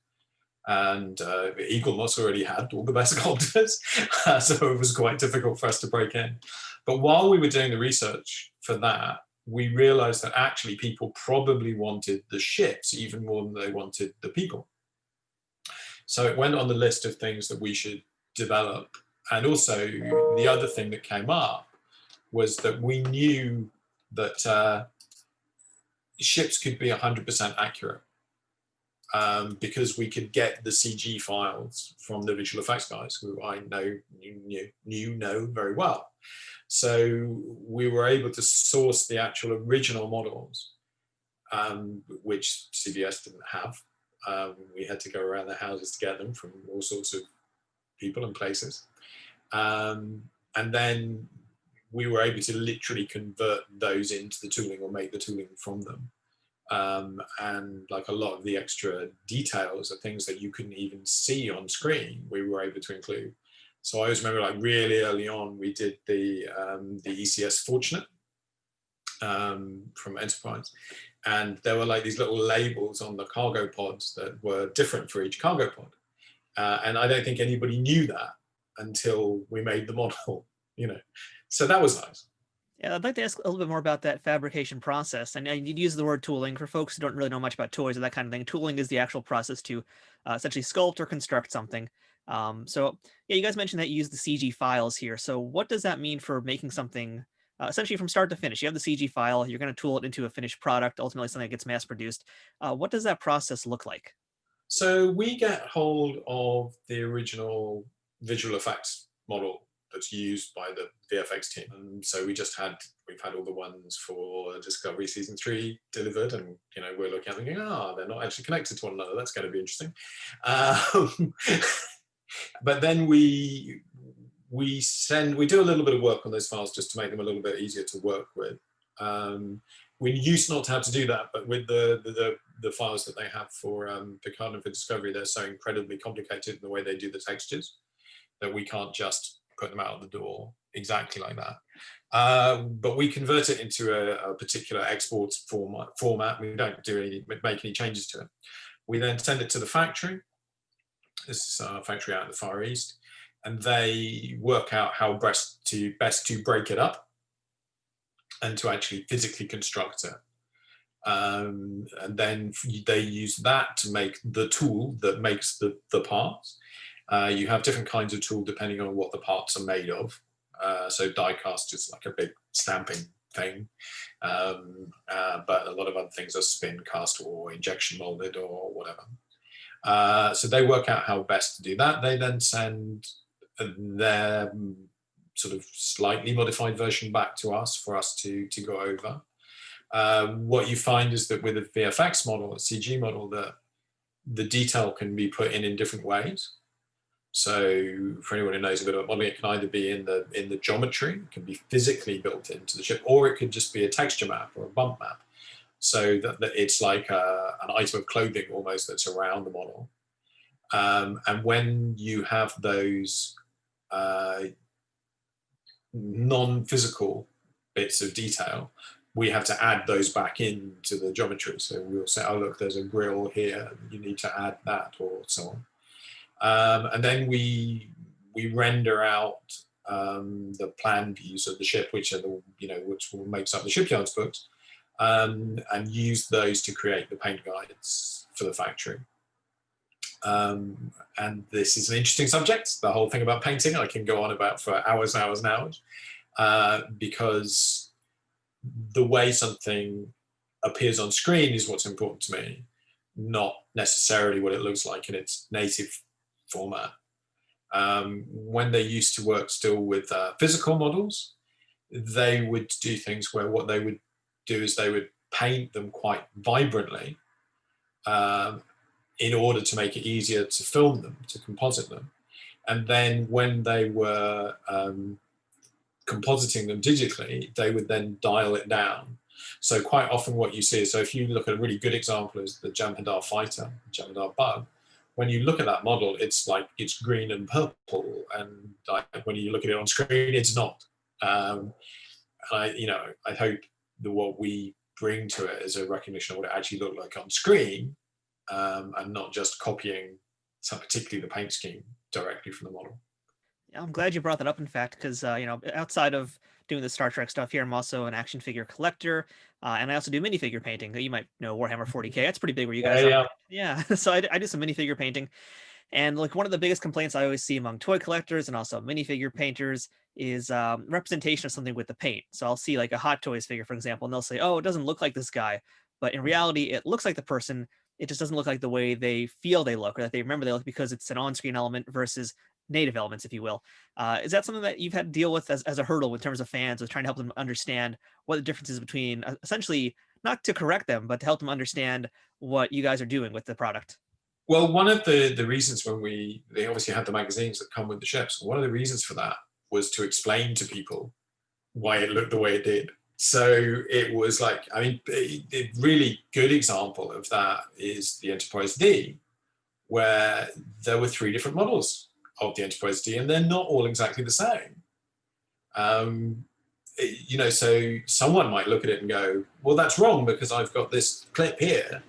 And Eaglemoss already had all the best sculptors, so it was quite difficult for us to break in. But while we were doing the research for that, we realized that actually people probably wanted the ships even more than they wanted the people. So it went on the list of things that we should develop. And also the other thing that came up was that we knew that ships could be 100% accurate. Because we could get the CG files from the visual effects guys, who I know very well. So we were able to source the actual original models, which CBS didn't have. We had to go around the houses to get them from all sorts of people and places. And then we were able to literally convert those into the tooling or make the tooling from them. and like a lot of the extra details are things that you couldn't even see on screen, we were able to include. So I always remember, like, really early on, we did the ECS Fortunate from Enterprise, and there were like these little labels on the cargo pods that were different for each cargo pod, and I don't think anybody knew that until we made the model, you know. So that was nice. Yeah, I'd like to ask a little bit more about that fabrication process. And you'd use the word tooling. For folks who don't really know much about toys or that kind of thing, tooling is the actual process to essentially sculpt or construct something. So, yeah, you guys mentioned that you use the CG files here. So what does that mean for making something essentially from start to finish? You have the CG file, you're going to tool it into a finished product, ultimately something that gets mass produced. What does that process look like? So we get hold of the original visual effects model that's used by the VFX team. And so we've had all the ones for Discovery Season 3 delivered, and, you know, we're looking at them thinking, they're not actually connected to one another. That's going to be interesting. But then we do a little bit of work on those files just to make them a little bit easier to work with. We used not to have to do that, but with the files that they have for Picard and for Discovery, they're so incredibly complicated in the way they do the textures that we can't just put them out the door exactly like that. But we convert it into a particular export format. We don't make any changes to it. We then send it to the factory. This is our factory out in the Far East, and they work out how best to break it up and to actually physically construct it. And then they use that to make the tool that makes the parts. You have different kinds of tool depending on what the parts are made of. So diecast is like a big stamping thing, but a lot of other things are spin cast or injection molded or whatever. So they work out how best to do that. They then send their sort of slightly modified version back to us for us to go over. What you find is that with a VFX model, a CG model, the detail can be put in different ways. So for anyone who knows a bit about modeling, it can either be in the geometry, it can be physically built into the ship, or it could just be a texture map or a bump map. So that it's like an item of clothing almost that's around the model. And when you have those non-physical bits of detail, we have to add those back into the geometry. So we'll say, oh, look, there's a grill here, you need to add that, or so on. And then we render out the plan views of the ship, which are which makes up the shipyard's books, and use those to create the paint guides for the factory. And this is an interesting subject, the whole thing about painting. I can go on about for hours and hours and hours, because the way something appears on screen is what's important to me, not necessarily what it looks like in its native format. When they used to work still with physical models, they would do things where what they would do is they would paint them quite vibrantly in order to make it easier to film them, to composite them. And then when they were compositing them digitally, they would then dial it down. So quite often what you see is, so if you look at a really good example is the Jem'Hadar fighter, Jem'Hadar bug, when you look at that model, it's like it's green and purple, and when you look at it on screen, it's not. I hope that what we bring to it is a recognition of what it actually looked like on screen, and not just copying, particularly the paint scheme, directly from the model. Yeah, I'm glad you brought that up, in fact, because outside of doing the Star Trek stuff here, I'm also an action figure collector, and I also do minifigure painting. You might know Warhammer 40K. That's pretty big where you guys are. Yeah. So I do some minifigure painting. And like one of the biggest complaints I always see among toy collectors and also minifigure painters is representation of something with the paint. So I'll see like a Hot Toys figure, for example, and they'll say, oh, it doesn't look like this guy. But in reality, it looks like the person. It just doesn't look like the way they feel they look or that they remember they look, because it's an on-screen element versus native elements, if you will. Is that something that you've had to deal with as a hurdle in terms of fans, with trying to help them understand what the difference is between essentially not to correct them, but to help them understand what you guys are doing with the product? Well, one of the reasons they obviously had the magazines that come with the ships. One of the reasons for that was to explain to people why it looked the way it did. So it was like, I mean, a really good example of that is the Enterprise D, where there were 3 different models of the Enterprise D, and they're not all exactly the same. So someone might look at it and go, well, that's wrong because I've got this clip here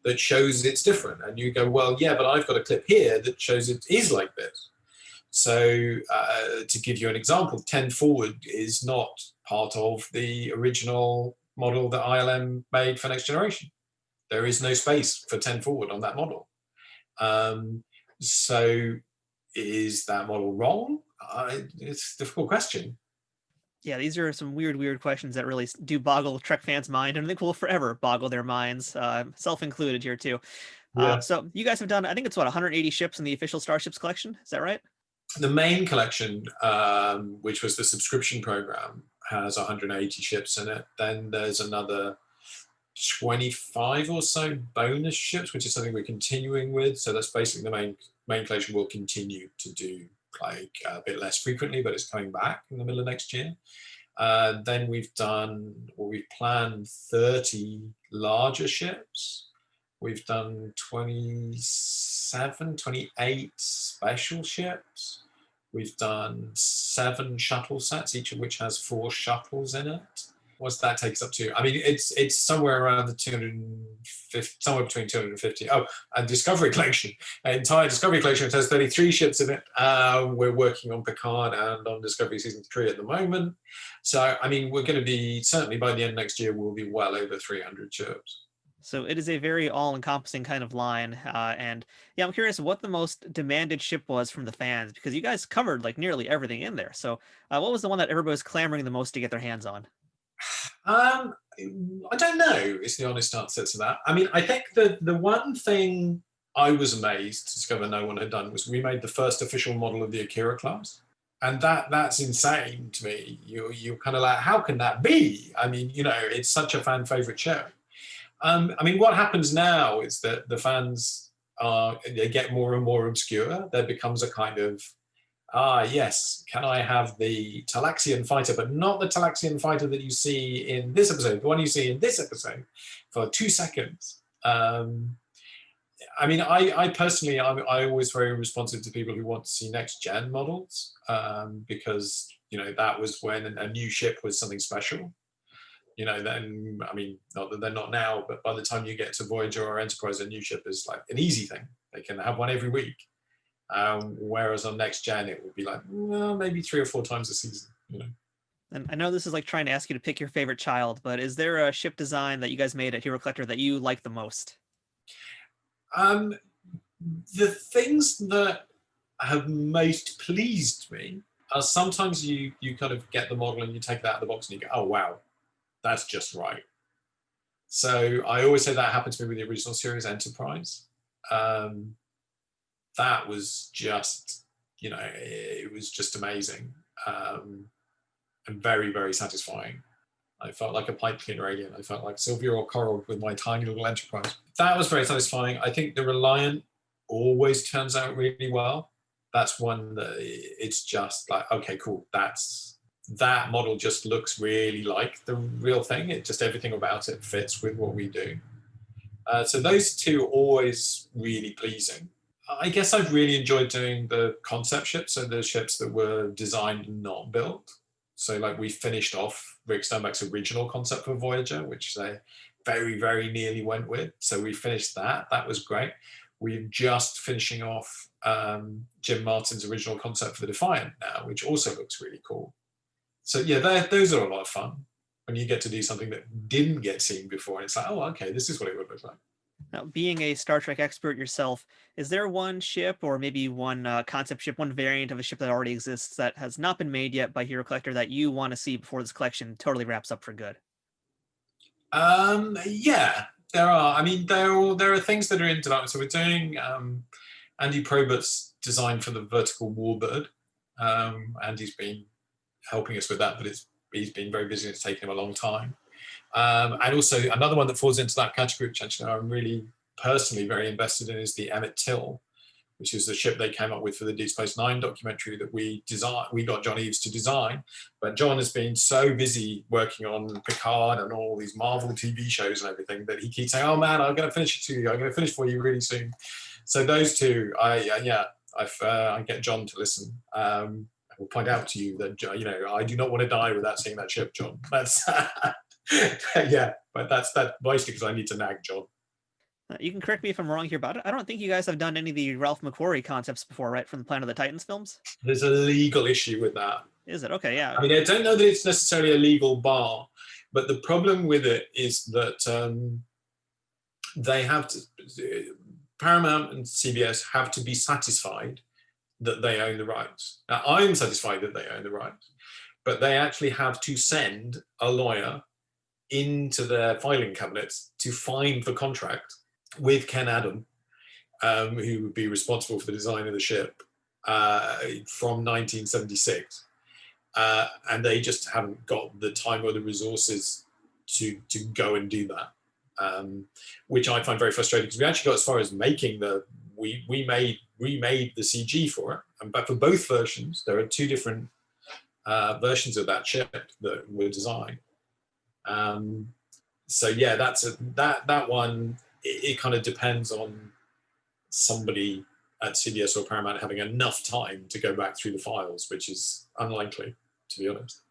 that shows it's different. And you go, well, yeah, but I've got a clip here that shows it is like this. So to give you an example, 10 forward is not part of the original model that ILM made for Next Generation. There is no space for 10 forward on that model. So is that model wrong? It's a difficult question. Yeah, these are some weird questions that really do boggle Trek fans' mind, and I think will forever boggle their minds, self-included here too. Yeah. So you guys have done, I think it's 180 ships in the official Starships collection. Is that right? The main collection, which was the subscription program, has 180 ships in it. Then there's another 25 or so bonus ships, which is something we're continuing with. So that's basically the main collection will continue to do like a bit less frequently, but it's coming back in the middle of next year. Then we've planned 30 larger ships. We've done 28 special ships. We've done 7 shuttle sets, each of which has 4 shuttles in it. What's that takes up to? I mean, it's somewhere around the 250, somewhere between 250. Oh, and Discovery Collection, an entire Discovery Collection, which has 33 ships in it. We're working on Picard and on Discovery Season 3 at the moment. So, I mean, we're going to be, certainly by the end of next year, we'll be well over 300 ships. So it is a very all-encompassing kind of line. And yeah, I'm curious what the most demanded ship was from the fans, because you guys covered like nearly everything in there. So what was the one that everybody was clamoring the most to get their hands on? I don't know is the honest answer to that. I mean, I think the one thing I was amazed to discover no one had done was we made the first official model of the Akira class. And that's insane to me. You're kind of like, how can that be? I mean, it's such a fan favorite show. I mean, what happens now is that the fans they get more and more obscure. There becomes a kind of, yes, can I have the Talaxian fighter, but not the Talaxian fighter that you see in this episode, the one you see in this episode for 2 seconds. I mean, I personally, I'm always very responsive to people who want to see next gen models because, that was when a new ship was something special. Then, I mean, not that they're not now, but by the time you get to Voyager or Enterprise, a new ship is like an easy thing. They can have one every week. Whereas on Next Gen, it will be like, well, maybe 3 or 4 times a season, And I know this is like trying to ask you to pick your favorite child, but is there a ship design that you guys made at Hero Collector that you like the most? The things that have most pleased me are sometimes you kind of get the model and you take it out of the box and you go, oh, wow. That's just right. So I always say that happened to me with the original series Enterprise. That was just, it was just amazing and very, very satisfying. I felt like a pipe cleaner alien. I felt like Sylvia or Coral with my tiny little Enterprise. That was very satisfying. I think the Reliant always turns out really well. That's one that it's just like, okay, cool. That model just looks really like the real thing. It just, everything about it fits with what we do. So those 2 are always really pleasing. I guess I've really enjoyed doing the concept ships, so the ships that were designed and not built. So like we finished off Rick Sternbach's original concept for Voyager, which they very, very nearly went with. So we finished that. That was great. We're just finishing off Jim Martin's original concept for the Defiant now, which also looks really cool. So yeah, those are a lot of fun when you get to do something that didn't get seen before. And it's like, oh, okay, this is what it would look like. Now, being a Star Trek expert yourself, is there one ship or maybe one concept ship, one variant of a ship that already exists that has not been made yet by Hero Collector that you want to see before this collection totally wraps up for good? Yeah, there are. I mean, there are things that are in development. So we're doing Andy Probert's design for the vertical warbird. Andy's been helping us with that, but he's been very busy. It's taken him a long time. And also another one that falls into that category, which actually I'm really personally very invested in, is the Emmett Till which is the ship they came up with for the Deep Space Nine documentary that we got John Eaves to design. But John has been so busy working on Picard and all these Marvel TV shows and everything that he keeps saying, "Oh man, I'm going to finish it to you. I'm going to finish for you really soon." So those two, I get John to listen. I will point out to you that I do not want to die without seeing that ship, John. That's but that's mostly because I need to nag John. You can correct me if I'm wrong here, but I don't think you guys have done any of the Ralph McQuarrie concepts before, right? From the Planet of the Titans films? There's a legal issue with that. Is it? Okay, yeah. I mean, I don't know that it's necessarily a legal bar, but the problem with it is that they have to, Paramount and CBS have to be satisfied that they own the rights. Now, I'm satisfied that they own the rights, but they actually have to send a lawyer into their filing cabinets to find the contract with Ken Adam, who would be responsible for the design of the ship from 1976. And they just haven't got the time or the resources to go and do that, which I find very frustrating, because we actually got as far as making we remade the CG for it. But for both versions, there are two different versions of that ship that were designed. So yeah, that one. It kind of depends on somebody at CBS or Paramount having enough time to go back through the files, which is unlikely, to be honest.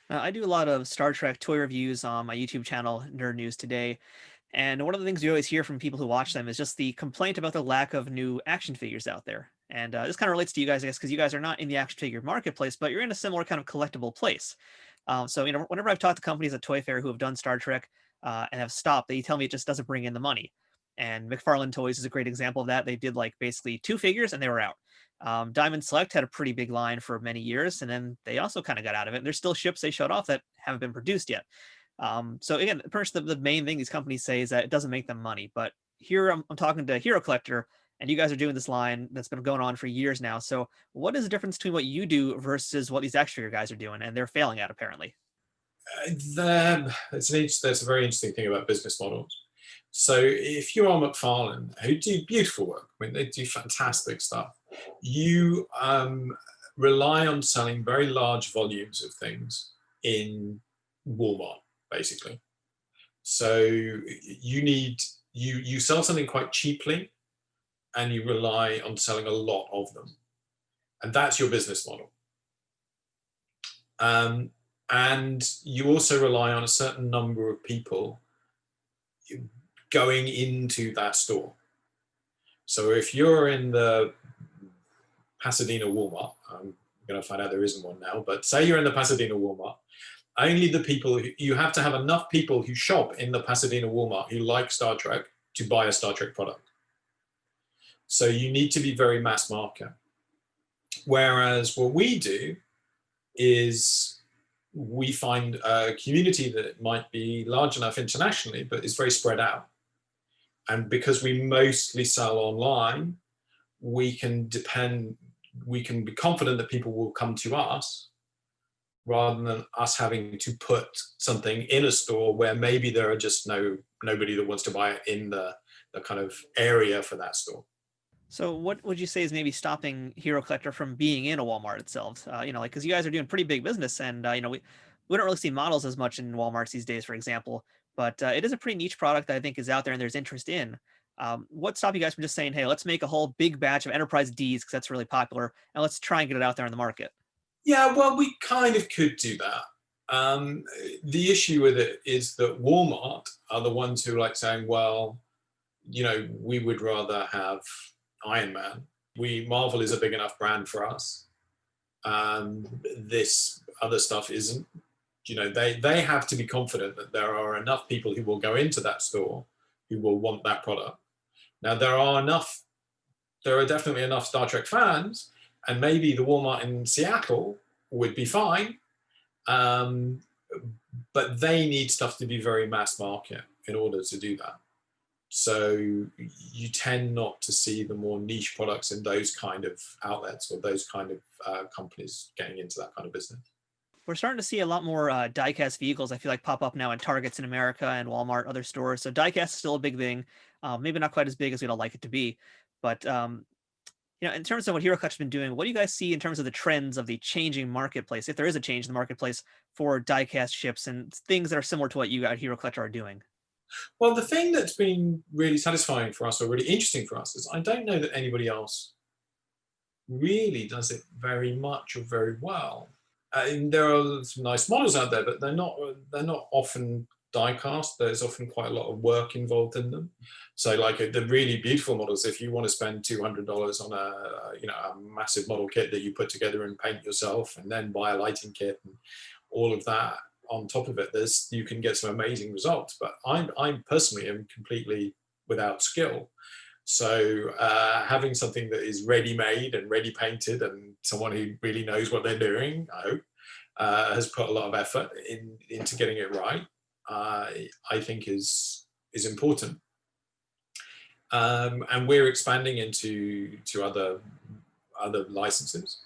I do a lot of Star Trek toy reviews on my YouTube channel, Nerd News Today. And one of the things you always hear from people who watch them is just the complaint about the lack of new action figures out there. And this kind of relates to you guys, I guess, because you guys are not in the action figure marketplace, but you're in a similar kind of collectible place. So, whenever I've talked to companies at Toy Fair who have done Star Trek and have stopped, they tell me it just doesn't bring in the money. And McFarlane Toys is a great example of that. They did like basically 2 figures and they were out. Diamond Select had a pretty big line for many years, and then they also kind of got out of it. And there's still ships they showed off that haven't been produced yet. So again, the main thing these companies say is that it doesn't make them money. But here I'm talking to Hero Collector, and you guys are doing this line that's been going on for years now. So what is the difference between what you do versus what these action figure guys are doing, and they're failing at apparently? That's a very interesting thing about business models. So if you are McFarlane, who do beautiful work, I mean, they do fantastic stuff, you rely on selling very large volumes of things in Walmart, basically. So you sell something quite cheaply, and you rely on selling a lot of them, and that's your business model. And you also rely on a certain number of people going into that store. So if you're in the Pasadena Walmart, I'm going to find out there isn't one now, but say you're in the Pasadena Walmart, only the people, you have to have enough people who shop in the Pasadena Walmart who like Star Trek to buy a Star Trek product. So you need to be very mass market. Whereas what we do is we find a community that might be large enough internationally, but is very spread out. And because we mostly sell online, we can be confident that people will come to us rather than us having to put something in a store where maybe there are just nobody that wants to buy it in the kind of area for that store. So what would you say is maybe stopping Hero Collector from being in a Walmart itself? Because you guys are doing pretty big business, and we don't really see models as much in Walmarts these days, for example. But it is a pretty niche product that I think is out there and there's interest in. What stopped you guys from just saying, hey, let's make a whole big batch of Enterprise Ds because that's really popular, and let's try and get it out there in the market? Yeah, well, we kind of could do that. The issue with it is that Walmart are the ones who are like saying, well, we would rather have Iron Man. Marvel is a big enough brand for us. This other stuff isn't. They have to be confident that there are enough people who will go into that store who will want that product. Now, there are definitely enough Star Trek fans, and maybe the Walmart in Seattle would be fine, but they need stuff to be very mass market in order to do that. So you tend not to see the more niche products in those kind of outlets or those kind of companies getting into that kind of business. We're starting to see a lot more diecast vehicles, I feel like, pop up now in Targets in America and Walmart, other stores. So diecast is still a big thing. Maybe not quite as big as we'd all like it to be. But in terms of what Hero Collection's been doing, what do you guys see in terms of the trends of the changing marketplace, if there is a change in the marketplace for diecast ships and things that are similar to what you at Hero Collector are doing? Well, the thing that's been really satisfying for us or really interesting for us is I don't know that anybody else really does it very much or very well. There are some nice models out there, but they're not often die-cast. There's often quite a lot of work involved in them. So like the really beautiful models, if you want to spend $200 on a massive model kit that you put together and paint yourself and then buy a lighting kit and all of that on top of it, you can get some amazing results. But I personally am completely without skill. So having something that is ready-made and ready-painted and someone who really knows what they're doing, I hope, has put a lot of effort into getting it right, I think is important. And we're expanding into other licenses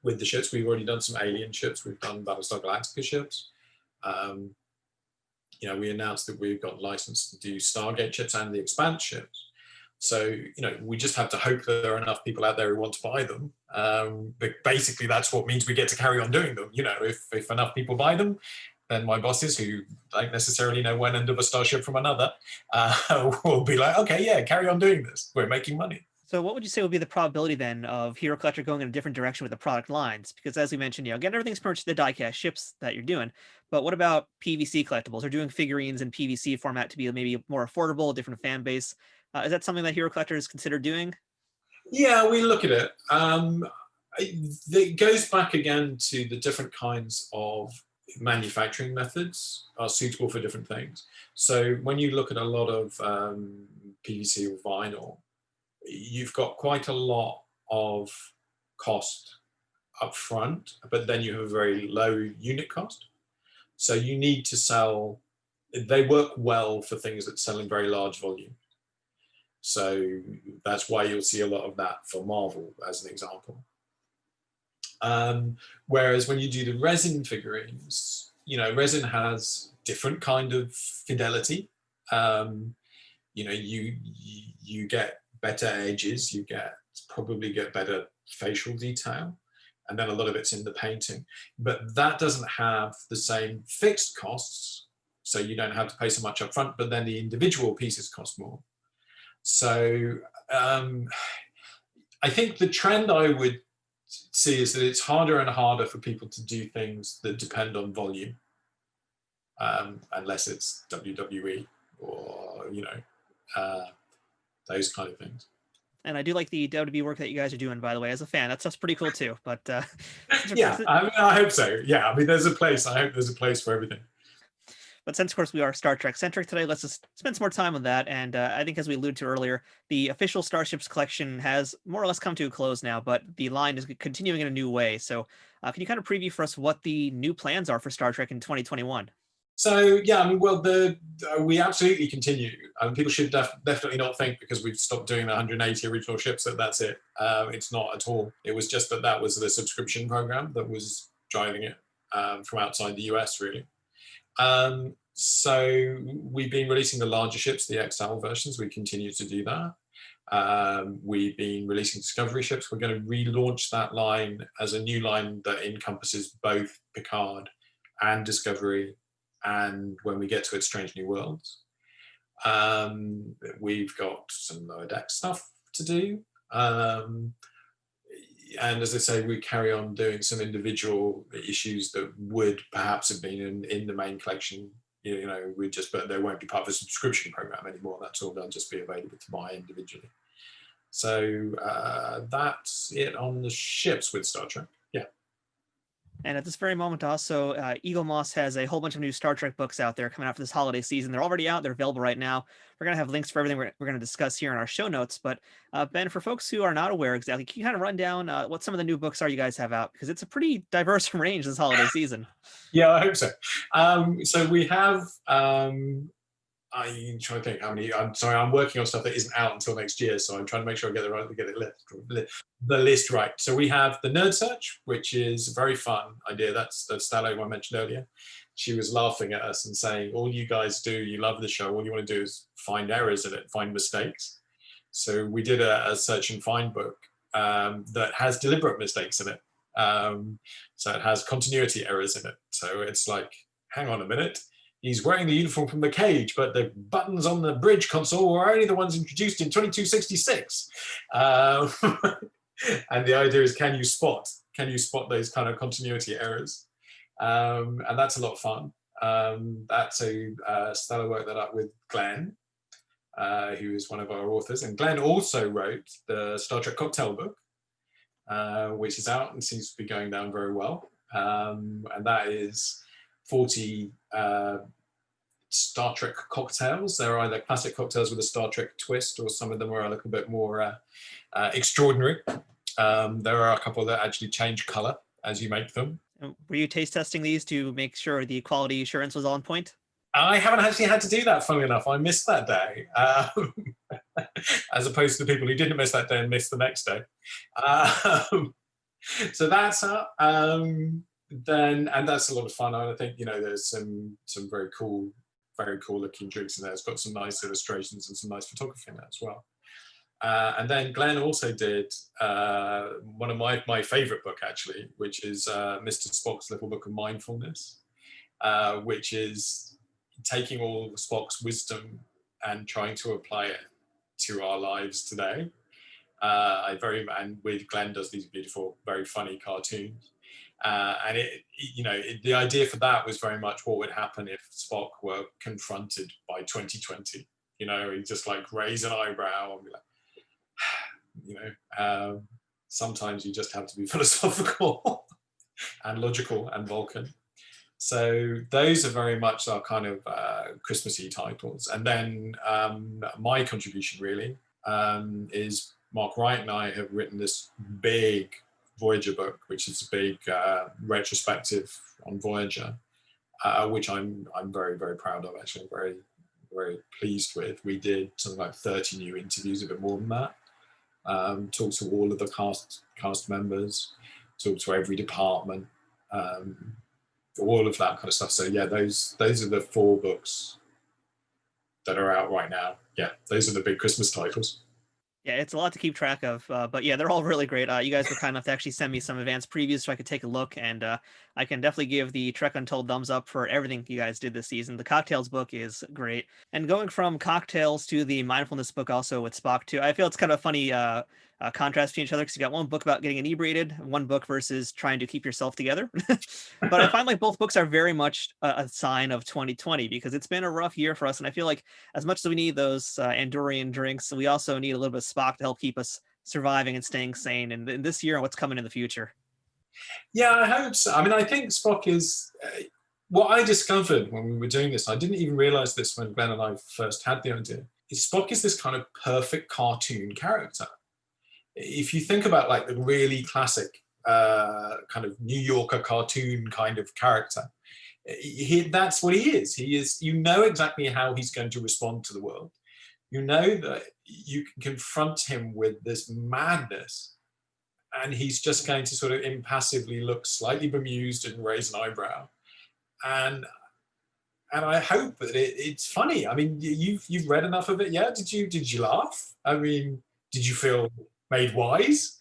with the ships. We've already done some Alien ships. We've done Battlestar Galactica ships. We announced that we've got licensed to do Stargate ships and the Expanse ships. So, we just have to hope that there are enough people out there who want to buy them. But basically, that's what means we get to carry on doing them. If enough people buy them, then my bosses, who don't necessarily know one end of a starship from another, will be like, okay, yeah, carry on doing this. We're making money. So what would you say would be the probability then of Hero Collector going in a different direction with the product lines? Because as we mentioned, again, everything's pretty much the diecast ships that you're doing. But what about PVC collectibles? Or doing figurines in PVC format to be maybe more affordable, different fan base? Is that something that Hero Collector has considered doing? Yeah, we look at it. It goes back again to the different kinds of manufacturing methods are suitable for different things. So when you look at a lot of PVC or vinyl, you've got quite a lot of cost up front, but then you have a very low unit cost. So you need to sell, they work well for things that sell in very large volume. So that's why you'll see a lot of that for Marvel, as an example. Whereas when you do the resin figurines, resin has different kind of fidelity. You get better edges, you probably get better facial detail, and then a lot of it's in the painting. But that doesn't have the same fixed costs, so you don't have to pay so much up front, but then the individual pieces cost more. So I think the trend I would see is that it's harder and harder for people to do things that depend on volume, unless it's WWE or, those kind of things. And I do like the WWE work that you guys are doing, by the way, as a fan. That stuff's pretty cool too. But yeah, I hope so. Yeah, there's a place. I hope there's a place for everything. But since, of course, we are Star Trek centric today, let's just spend some more time on that. And I think, as we alluded to earlier, the official Starships collection has more or less come to a close now, but the line is continuing in a new way. So can you kind of preview for us what the new plans are for Star Trek in 2021? So yeah, we absolutely continue. People should definitely not think because we've stopped doing the 180 original ships that's it. It's not at all. It was just that was the subscription program that was driving it from outside the US, really. So we've been releasing the larger ships, the XL versions. We continue to do that. We've been releasing Discovery ships. We're going to relaunch that line as a new line that encompasses both Picard and Discovery. And when we get to it, Strange New Worlds. We've got some lower deck stuff to do. And as I say, we carry on doing some individual issues that would perhaps have been in the main collection. But they won't be part of a subscription program anymore. That's all. They'll just be available to buy individually. So that's it on the ships with Star Trek. Yeah. And at this very moment also, Eaglemoss has a whole bunch of new Star Trek books out there coming out for this holiday season. They're already out. They're available right now. We're going to have links for everything we're going to discuss here in our show notes. But Ben, for folks who are not aware exactly, can you kind of run down what some of the new books are you guys have out? Because it's a pretty diverse range this holiday season. Yeah, I hope so. So we have... I'm trying to think how many. I'm sorry, I'm working on stuff that isn't out until next year, so I'm trying to make sure I get the list right. So we have the Nerd Search, which is a very fun idea. That's Stalo, who I mentioned earlier. She was laughing at us and saying, "All you guys do, you love the show. All you want to do is find errors in it, find mistakes." So we did a search and find book that has deliberate mistakes in it. So it has continuity errors in it. So it's like, hang on a minute, he's wearing the uniform from the cage, but the buttons on the bridge console were only the ones introduced in 2266. And the idea is, can you spot those kind of continuity errors? And that's a lot of fun. That's a stellar work that up with Glenn, who is one of our authors. And Glenn also wrote the Star Trek cocktail book, which is out and seems to be going down very well. And that is 40 Star Trek cocktails. They're either classic cocktails with a Star Trek twist, or some of them are a little bit more extraordinary. There are a couple that actually change color as you make them. Were you taste testing these to make sure the quality assurance was on point? I haven't actually had to do that, funnily enough. I missed that day, as opposed to the people who didn't miss that day and missed the next day. So that's then, and that's a lot of fun. I think, you know, there's some very cool looking drinks in there. It's got some nice illustrations and some nice photography in there as well. And then Glenn also did one of my favorite book, actually, which is Mr. Spock's Little Book of Mindfulness, which is taking all Spock's wisdom and trying to apply it to our lives today. And with Glenn does these beautiful, very funny cartoons. And the idea for that was very much what would happen if Spock were confronted by 2020. You know, he'd just like raise an eyebrow and be like, you know, sometimes you just have to be philosophical and logical and Vulcan. So those are very much our kind of Christmassy titles. And then my contribution really is Mark Wright and I have written this big Voyager book, which is a big retrospective on Voyager, which I'm very, very proud of, actually. Very, very pleased with. We did something like 30 new interviews, a bit more than that. Talked to all of the cast members, talked to every department, all of that kind of stuff. So yeah, those are the 4 books that are out right now. Yeah, those are the big Christmas titles. Yeah, it's a lot to keep track of, but yeah, they're all really great. You guys were kind enough to actually send me some advanced previews so I could take a look, and I can definitely give the Trek Untold thumbs up for everything you guys did this season. The Cocktails book is great, and going from Cocktails to the Mindfulness book also with Spock too, I feel it's kind of a funny contrast between each other, because you got one book about getting inebriated, one book versus trying to keep yourself together. But I find like both books are very much a sign of 2020, because it's been a rough year for us, and I feel like as much as we need those Andorian drinks, we also need a little bit of Spock to help keep us surviving and staying sane in this year and what's coming in the future. Yeah, I hope so. I mean, I think Spock is what I discovered when we were doing this. I didn't even realize this when Glenn and I first had the idea. Is Spock is this kind of perfect cartoon character. If you think about like the really classic kind of New Yorker cartoon kind of character, that's what he is. He is, you know exactly how he's going to respond to the world. You know that you can confront him with this madness, and he's just going to sort of impassively look slightly bemused and raise an eyebrow. And I hope that it's funny. I mean, you've read enough of it, yeah? Did you laugh? I mean, did you feel made wise?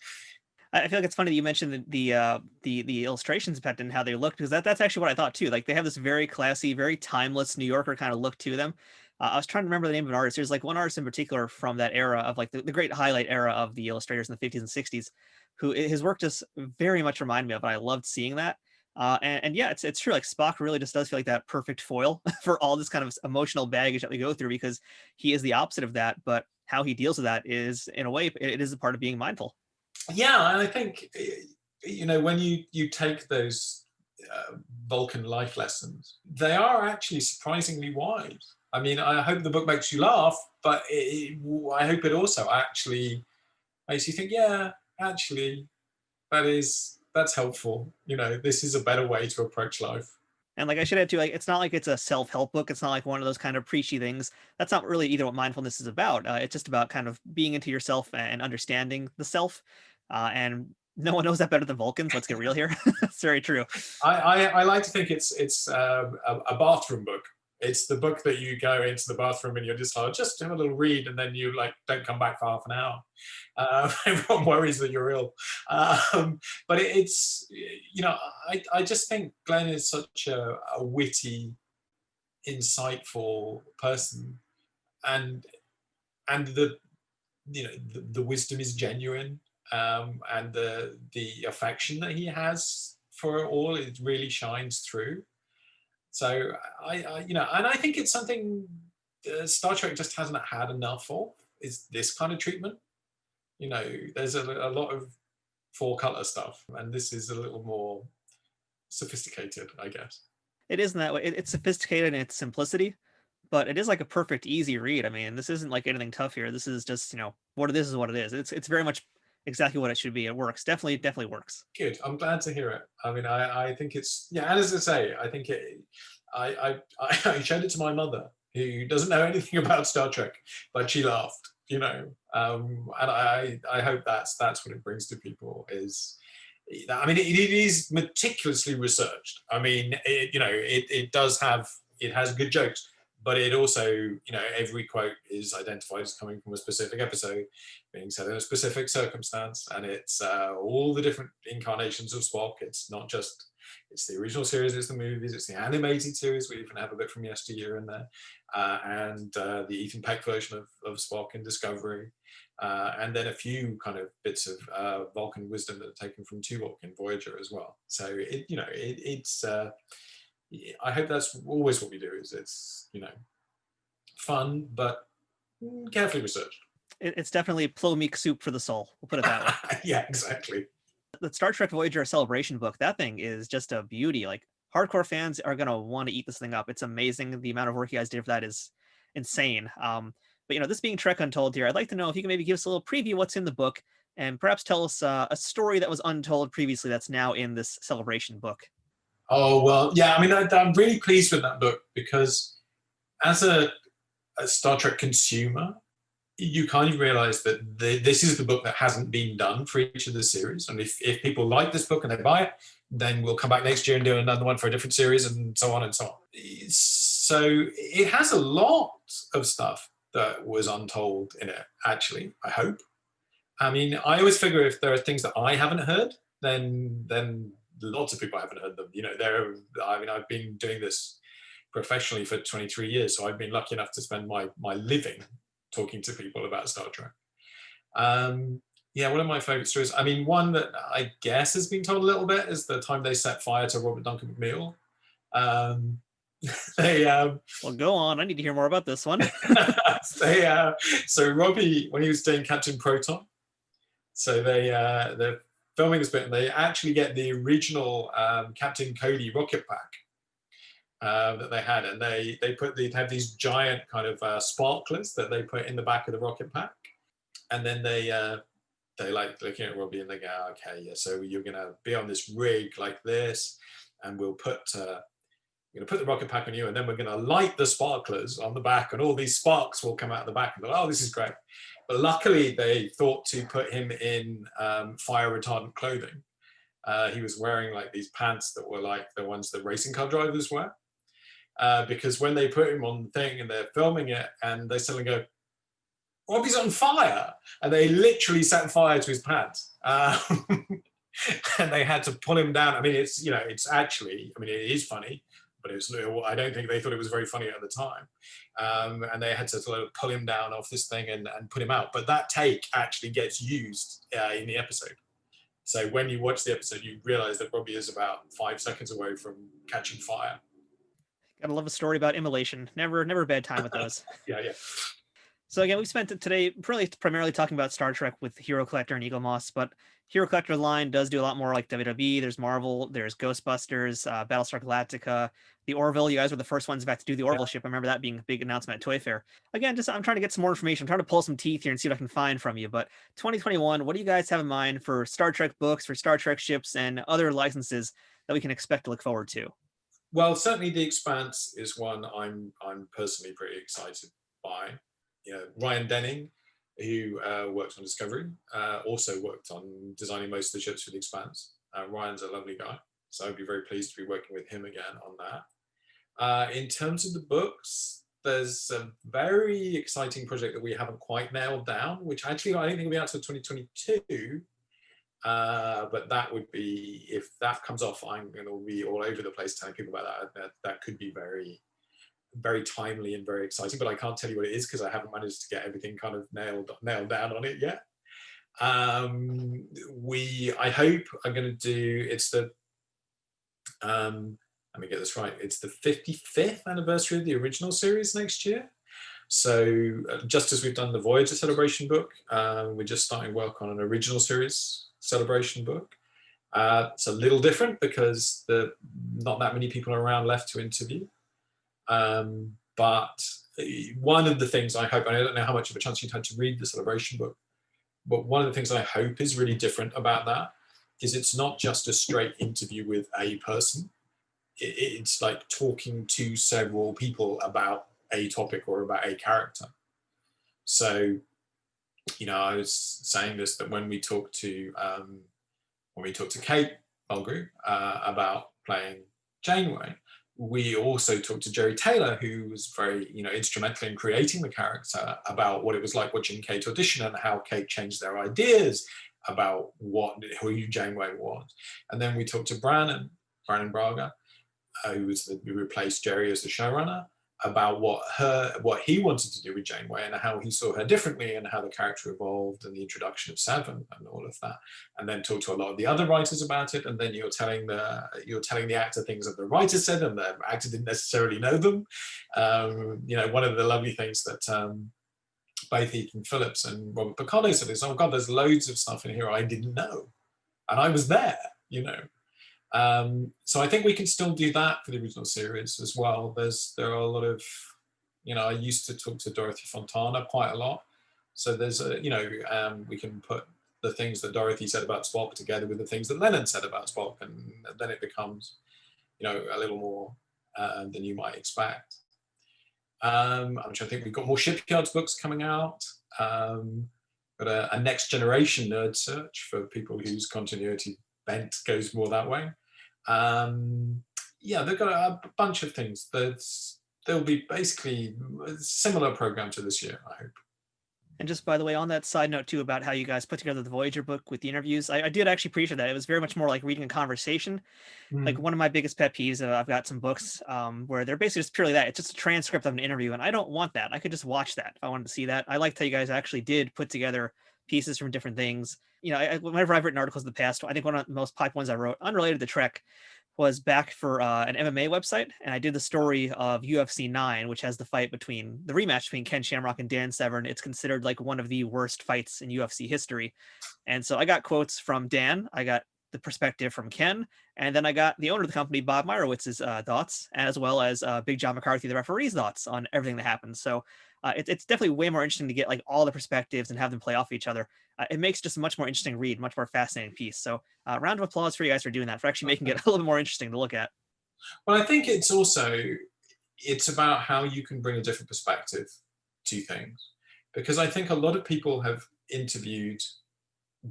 I feel like it's funny that you mentioned the illustrations and how they look, because that's actually what I thought too. Like they have this very classy, very timeless New Yorker kind of look to them. I was trying to remember the name of an artist. There's like one artist in particular from that era of like the great highlight era of the illustrators in the 50s and 60s, who his work just very much reminded me of, and I loved seeing that. And yeah, it's true. Like Spock really just does feel like that perfect foil for all this kind of emotional baggage that we go through, because he is the opposite of that. But how he deals with that is, in a way, it is a part of being mindful. Yeah, and I think, you know, when you take those Vulcan life lessons, they are actually surprisingly wise. I mean, I hope the book makes you laugh, but I hope it also actually makes you think, yeah, actually, that's helpful. You know, this is a better way to approach life. And like I should add too, like it's not like it's a self-help book. It's not like one of those kind of preachy things. That's not really either what mindfulness is about. It's just about kind of being into yourself and understanding the self. And no one knows that better than Vulcans. Let's get real here. It's very true. I like to think it's a bathroom book. It's the book that you go into the bathroom and you're just like, just have a little read, and then you like don't come back for half an hour. Everyone worries that you're ill. But it's, you know, I just think Glenn is such a witty, insightful person, and the, you know, the wisdom is genuine, and the affection that he has for it all, it really shines through. So I you know, and I think it's something Star Trek just hasn't had enough of, is this kind of treatment. You know, there's a lot of four color stuff, and this is a little more sophisticated, I guess. It is in that way. It's sophisticated in its simplicity, but it is like a perfect, easy read. I mean, this isn't like anything tough here. This is just, you know, what it is what it is. It's very much exactly what it should be. It works. Definitely works. Good. I'm glad to hear it. I mean, I think it's, yeah, and as I say, I think it, I showed it to my mother, who doesn't know anything about Star Trek, but she laughed, you know, and I hope that's what it brings to people. Is, I mean, it is meticulously researched. I mean, you know, it has good jokes, but it also, you know, every quote is identified as coming from a specific episode, being said in a specific circumstance, and it's all the different incarnations of Spock. It's not just, it's the original series, it's the movies, it's the animated series. We even have a bit from yesteryear in there, and the Ethan Peck version of Spock in Discovery, and then a few kind of bits of Vulcan wisdom that are taken from Tuvok in Voyager as well. So it, you know, it's. I hope that's always what we do. Is it's, you know, fun but carefully researched. It's definitely plo meek soup for the soul. We'll put it that way. Yeah, exactly. The Star Trek Voyager Celebration book, that thing is just a beauty. Like, hardcore fans are gonna want to eat this thing up. It's amazing. The amount of work you guys did for that is insane. But you know, this being Trek Untold here, I'd like to know if you can maybe give us a little preview of what's in the book, and perhaps tell us a story that was untold previously that's now in this celebration book. Oh, well, yeah, I mean, I'm really pleased with that book, because as a Star Trek consumer, you kind of realize that this is the book that hasn't been done for each of the series. And if people like this book and they buy it, then we'll come back next year and do another one for a different series, and so on and so on. So it has a lot of stuff that was untold in it, actually, I hope. I mean, I always figure if there are things that I haven't heard, then lots of people haven't heard them. You know, I mean, I've been doing this professionally for 23 years, so I've been lucky enough to spend my living talking to people about Star Trek. Yeah, one of my favorite stories, I mean, one that I guess has been told a little bit, is the time they set fire to Robert Duncan McNeill. Well, go on. I need to hear more about this one. So Robbie, when he was doing Captain Proton, so they're filming this bit, and they actually get the original Captain Cody rocket pack that they had, and they have these giant kind of sparklers that they put in the back of the rocket pack, and then they like looking at Robbie and they go, okay, yeah, so you're gonna be on this rig like this, and we'll put we're gonna put the rocket pack on you, and then we're gonna light the sparklers on the back, and all these sparks will come out the back, and they're like, oh, this is great. But luckily they thought to put him in fire retardant clothing. He was wearing like these pants that were like the ones that racing car drivers wear, because when they put him on the thing and they're filming it, and they suddenly go, Robbie's on fire, and they literally set fire to his pants, and they had to pull him down. I mean, it's, you know, it's actually, I mean, it is funny, but I don't think they thought it was very funny at the time, and they had to sort of pull him down off this thing and put him out. But that take actually gets used in the episode. So when you watch the episode, you realize that Robbie is about 5 seconds away from catching fire. Gotta love a story about immolation. Never a bad time with those. Yeah. So again, we've spent today primarily talking about Star Trek with Hero Collector and Eaglemoss, but Hero Collector line does do a lot more like WWE. There's Marvel, there's Ghostbusters, Battlestar Galactica, the Orville. You guys were the first ones back to do the Orville ship. I remember that being a big announcement at Toy Fair. Again, I'm trying to get some more information. I'm trying to pull some teeth here and see what I can find from you. But 2021, what do you guys have in mind for Star Trek books, for Star Trek ships, and other licenses that we can expect to look forward to? Well, certainly The Expanse is one I'm personally pretty excited by. You know, Ryan Denning, who worked on Discovery, also worked on designing most of the ships for The Expanse. Ryan's a lovely guy, so I'd be very pleased to be working with him again on that. In terms of the books, there's a very exciting project that we haven't quite nailed down, which actually I don't think will be out until 2022. But that would be, if that comes off, I'm going to be all over the place telling people about that. That could be very, very timely and very exciting, but I can't tell you what it is because I haven't managed to get everything kind of nailed down on it yet. I hope I'm going to do, it's the, let me get this right, it's the 55th anniversary of the original series next year. So just as we've done the Voyager celebration book, we're just starting work on an original series celebration book. It's a little different because not that many people are around left to interview. But one of the things I hope, and I don't know how much of a chance you've had to read the celebration book, but one of the things I hope is really different about that is it's not just a straight interview with a person. It's like talking to several people about a topic or about a character. So, you know, I was saying this, that when we talked to Kate Mulgrew about playing Janeway, we also talked to Jerry Taylor, who was very, you know, instrumental in creating the character, about what it was like watching Kate audition and how Kate changed their ideas about who Janeway was. And then we talked to Brannon Braga, who replaced Jerry as the showrunner, about what he wanted to do with Janeway and how he saw her differently and how the character evolved and the introduction of Seven and all of that. And then talk to a lot of the other writers about it. And then you're telling the actor things that the writer said and the actor didn't necessarily know them. You know, one of the lovely things that both Ethan Phillips and Robert Picardo said is, oh God, there's loads of stuff in here I didn't know. And I was there, you know. So I think we can still do that for the original series as well. There are a lot of, you know, I used to talk to Dorothy Fontana quite a lot. So there's we can put the things that Dorothy said about Spock together with the things that Lennon said about Spock, and then it becomes, you know, a little more than you might expect. I'm trying to think, we've got more Shipyards books coming out. Got a next generation nerd search for people whose continuity bent goes more that way. Yeah, they've got a bunch of things. There'll be basically a similar program to this year, I hope. And just by the way, on that side note too, about how you guys put together the Voyager book with the interviews, I did actually appreciate that. It was very much more like reading a conversation. Like one of my biggest pet peeves, I've got some books where they're basically just purely that. It's just a transcript of an interview, and I don't want that. I could just watch that if I wanted to see that. I liked how you guys actually did put together pieces from different things. You know, whenever I've written articles in the past, I think one of the most popular ones I wrote, unrelated to Trek, was back for an MMA website, and I did the story of UFC 9, which has the fight between the rematch between Ken Shamrock and Dan Severn. It's considered like one of the worst fights in UFC history. And so I got quotes from Dan, I got the perspective from Ken, and then I got the owner of the company, Bob Meyerowitz's thoughts, as well as Big John McCarthy, the referee's thoughts on everything that happened. So it's definitely way more interesting to get like all the perspectives and have them play off each other. It makes just a much more interesting read, much more fascinating piece. So round of applause for you guys for doing that, for actually making it a little bit more interesting to look at. Well, I think it's about how you can bring a different perspective to things, because I think a lot of people have interviewed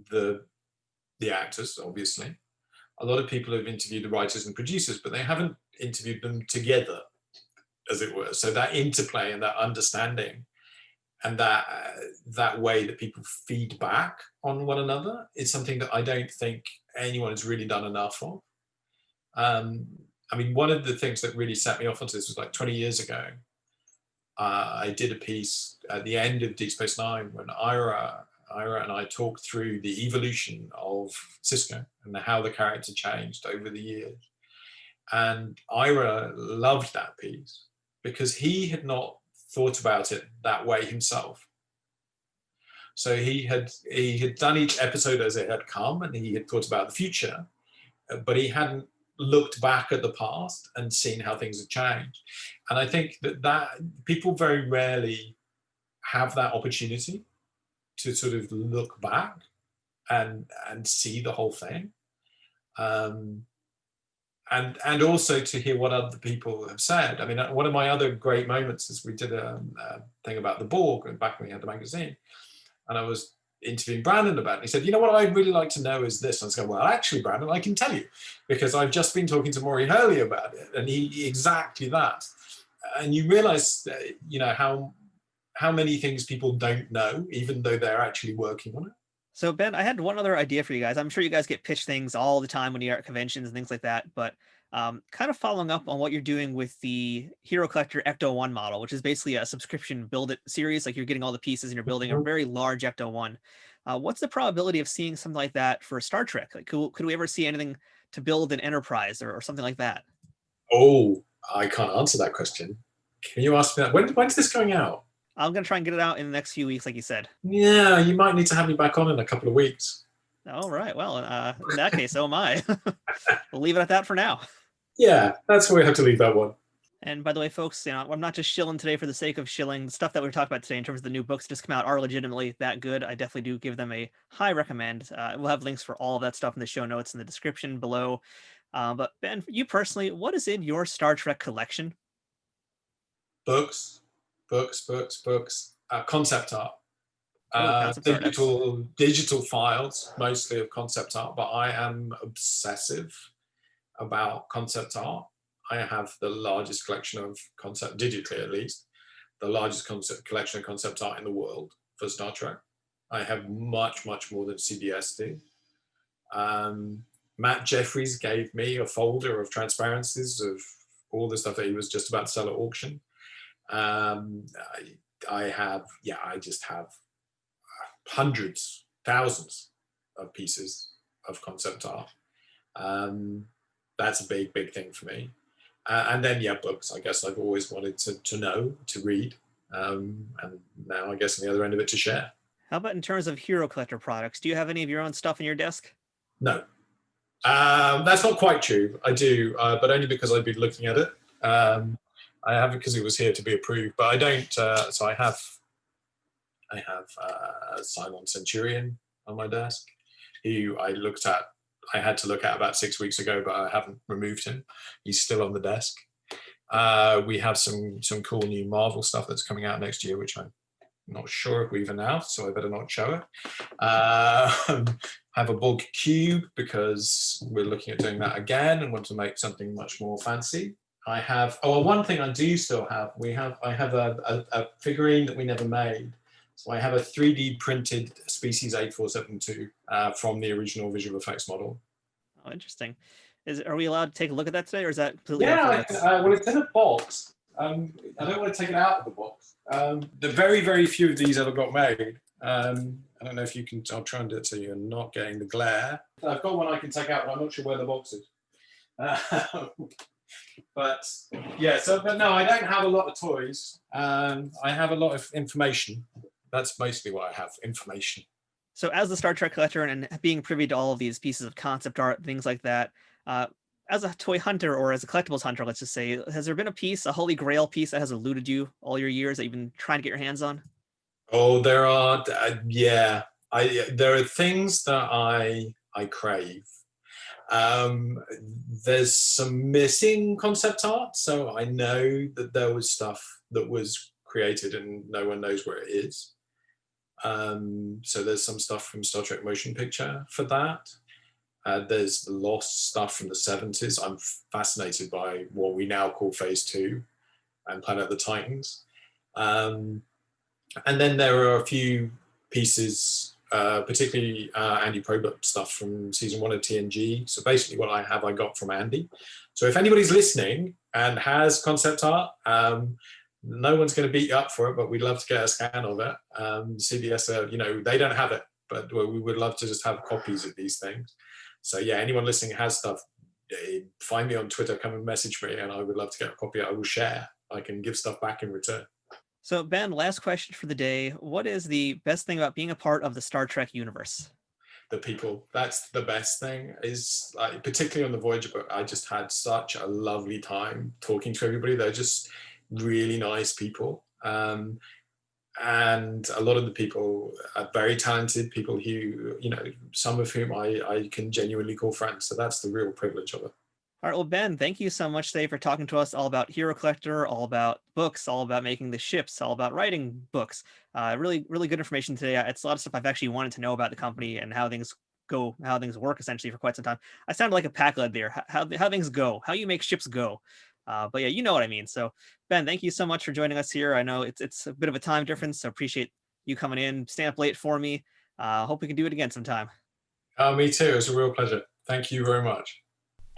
the actors, obviously. A lot of people have interviewed the writers and producers, but they haven't interviewed them together, as it were. So that interplay and that understanding and that way that people feed back on one another is something that I don't think anyone has really done enough of. I mean, one of the things that really set me off onto this was like 20 years ago. I did a piece at the end of Deep Space Nine when Ira and I talked through the evolution of Sisko and how the character changed over the years. And Ira loved that piece because he had not thought about it that way himself. So he had done each episode as it had come, and he had thought about the future, but he hadn't looked back at the past and seen how things had changed. And I think that people very rarely have that opportunity to sort of look back and see the whole thing. And also to hear what other people have said. I mean, one of my other great moments is we did a thing about the Borg back when we had the magazine, and I was interviewing Brandon about it. He said, you know what I'd really like to know is this. And I was going, well, actually, Brandon, I can tell you, because I've just been talking to Maury Hurley about it, and he exactly that. And you realize, you know, how many things people don't know, even though they're actually working on it. So Ben, I had one other idea for you guys. I'm sure you guys get pitched things all the time when you're at conventions and things like that, but kind of following up on what you're doing with the Hero Collector Ecto 1 model, which is basically a subscription build it series. Like you're getting all the pieces and you're building a very large Ecto 1. What's the probability of seeing something like that for Star Trek? Like, could we ever see anything to build an Enterprise or something like that? Oh, I can't answer that question. Can you ask me that? When's this going out? I'm going to try and get it out in the next few weeks, like you said. Yeah, you might need to have me back on in a couple of weeks. All right. Well, in that case, so am I. We'll leave it at that for now. Yeah, that's where we have to leave that one. And by the way, folks, you know, I'm not just shilling today for the sake of shilling. The stuff that we're talking about today in terms of the new books that just come out are legitimately that good. I definitely do give them a high recommend. We'll have links for all of that stuff in the show notes in the description below. But Ben, you personally, what is in your Star Trek collection? Books, concept art. Digital files, mostly of concept art, but I am obsessive about concept art. I have the largest collection of concept, digitally at least, the largest collection of concept art in the world for Star Trek. I have much more than CBS do. Matt Jeffries gave me a folder of transparencies of all the stuff that he was just about to sell at auction. I just have hundreds, thousands of pieces of concept art. That's a big thing for me. And then, books. I guess I've always wanted to know, to read, and now I guess on the other end of it to share. How about in terms of Hero Collector products? Do you have any of your own stuff in your desk? No. That's not quite true. I do, but only because I've been looking at it. I have it because it was here to be approved, but I don't. So I have Simon Centurion on my desk, who I had to look at about 6 weeks ago, but I haven't removed him. He's still on the desk. We have some cool new Marvel stuff that's coming out next year, which I'm not sure if we've announced, so I better not show it. Have a Borg cube because we're looking at doing that again and want to make something much more fancy. I have, one thing I do still have, I have a figurine that we never made. So I have a 3D printed Species 8472 from the original visual effects model. Oh, interesting. Are we allowed to take a look at that today, or is that completely well, it's in a box. I don't want to take it out of the box. The very few of these ever got made. I don't know if you can, I'll try and do it so you're not getting the glare. I've got one I can take out, but I'm not sure where the box is. But no, I don't have a lot of toys. I have a lot of information. That's mostly what I have, information. So as the Star Trek collector and being privy to all of these pieces of concept art, things like that, as a toy hunter or as a collectibles hunter, let's just say, has there been a holy grail piece that has eluded you all your years that you've been trying to get your hands on? Oh, there are, there are things that I crave. There's some missing concept art, so I know that there was stuff that was created and no one knows where it is. So there's some stuff from Star Trek Motion Picture for that. There's the lost stuff from the 70s. I'm fascinated by what we now call Phase 2 and Planet of the Titans. And then there are a few pieces, particularly Andy Probert stuff from season 1 of TNG. So basically what I got from Andy. So if anybody's listening and has concept art, no one's going to beat you up for it, but we'd love to get a scan of it. CBS, they don't have it, but we would love to just have copies of these things. So yeah, anyone listening has stuff, find me on Twitter, come and message me, and I would love to get a copy. I will share. I can give stuff back in return. So Ben, last question for the day. What is the best thing about being a part of the Star Trek universe? The people. That's the best thing, is like, particularly on the Voyager book, I just had such a lovely time talking to everybody. They're just really nice people. And a lot of the people are very talented people who, some of whom I can genuinely call friends. So that's the real privilege of it. All right, well, Ben, thank you so much today for talking to us all about Hero Collector, all about books, all about making the ships, all about writing books. Really, really good information today. It's a lot of stuff I've actually wanted to know about the company and how things go, how things work essentially for quite some time. I sounded like a pack led there. How things go, how you make ships go. But yeah, you know what I mean. So Ben, thank you so much for joining us here. I know it's a bit of a time difference, so appreciate you coming in, staying up late for me. Hope we can do it again sometime. Me too. It was a real pleasure. Thank you very much.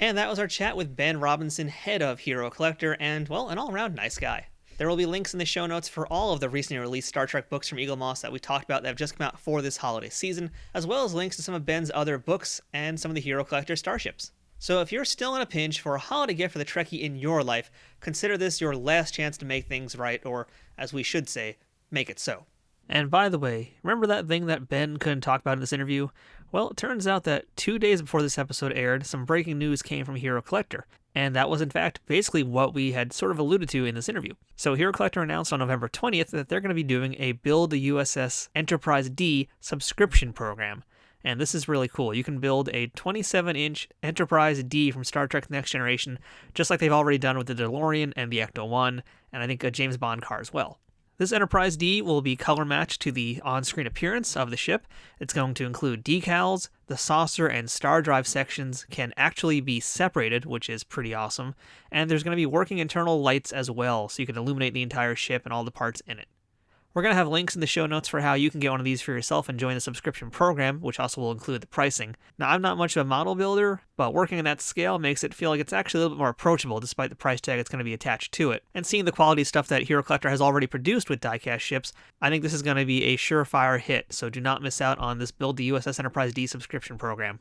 And that was our chat with Ben Robinson, head of Hero Collector, and, well, an all-around nice guy. There will be links in the show notes for all of the recently released Star Trek books from Eaglemoss that we talked about that have just come out for this holiday season, as well as links to some of Ben's other books and some of the Hero Collector starships. So if you're still in a pinch for a holiday gift for the Trekkie in your life, consider this your last chance to make things right, or, as we should say, make it so. And by the way, remember that thing that Ben couldn't talk about in this interview? Well, it turns out that 2 days before this episode aired, some breaking news came from Hero Collector. And that was, in fact, basically what we had sort of alluded to in this interview. So Hero Collector announced on November 20th that they're going to be doing a Build the USS Enterprise D subscription program. And this is really cool. You can build a 27-inch Enterprise D from Star Trek Next Generation, just like they've already done with the DeLorean and the Ecto-1, and I think a James Bond car as well. This Enterprise D will be color matched to the on-screen appearance of the ship. It's going to include decals. The saucer and star drive sections can actually be separated, which is pretty awesome. And there's going to be working internal lights as well, so you can illuminate the entire ship and all the parts in it. We're going to have links in the show notes for how you can get one of these for yourself and join the subscription program, which also will include the pricing. Now, I'm not much of a model builder, but working on that scale makes it feel like it's actually a little bit more approachable despite the price tag that's going to be attached to it. And seeing the quality stuff that Hero Collector has already produced with diecast ships, I think this is going to be a surefire hit, so do not miss out on this Build the USS Enterprise D subscription program.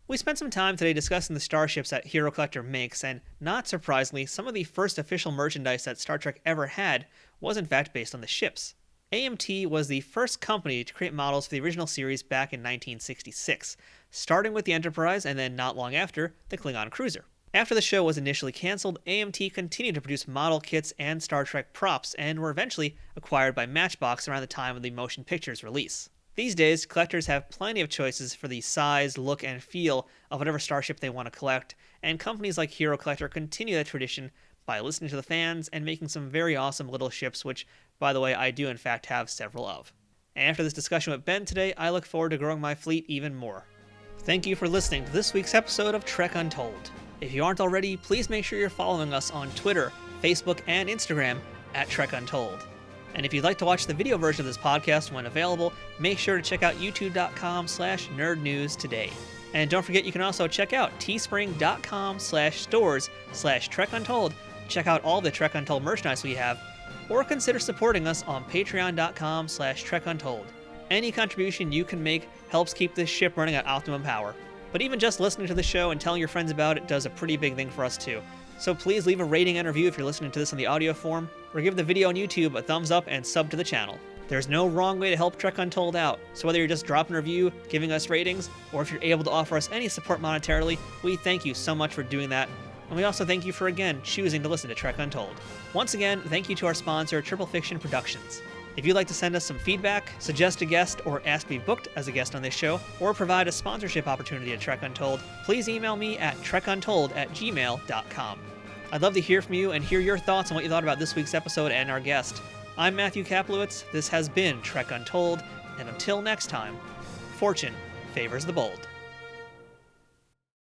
We spent some time today discussing the starships that Hero Collector makes, and not surprisingly, some of the first official merchandise that Star Trek ever had was in fact based on the ships. AMT was the first company to create models for the original series back in 1966, starting with the Enterprise and then not long after, the Klingon cruiser. After the show was initially cancelled, AMT continued to produce model kits and Star Trek props and were eventually acquired by Matchbox around the time of the motion picture's release. These days, collectors have plenty of choices for the size, look, and feel of whatever starship they want to collect, and companies like Hero Collector continue that tradition by listening to the fans and making some very awesome little ships, which, by the way, I do in fact have several of. And after this discussion with Ben today, I look forward to growing my fleet even more. Thank you for listening to this week's episode of Trek Untold. If you aren't already, please make sure you're following us on Twitter, Facebook, and Instagram at Trek Untold. And if you'd like to watch the video version of this podcast when available, make sure to check out youtube.com/nerdnews today. And don't forget, you can also check out teespring.com/stores/TrekUntold. Check out all the Trek Untold merchandise we have, or consider supporting us on patreon.com/TrekUntold. Any contribution you can make helps keep this ship running at optimum power. But even just listening to the show and telling your friends about it does a pretty big thing for us too. So please leave a rating and review if you're listening to this on the audio form, or give the video on YouTube a thumbs up and sub to the channel. There's no wrong way to help Trek Untold out, so whether you're just dropping a review, giving us ratings, or if you're able to offer us any support monetarily, we thank you so much for doing that. And we also thank you for, again, choosing to listen to Trek Untold. Once again, thank you to our sponsor, Triple Fiction Productions. If you'd like to send us some feedback, suggest a guest, or ask to be booked as a guest on this show, or provide a sponsorship opportunity at Trek Untold, please email me at trekuntold@gmail.com. I'd love to hear from you and hear your thoughts on what you thought about this week's episode and our guest. I'm Matthew Kaplowitz, this has been Trek Untold, and until next time, fortune favors the bold.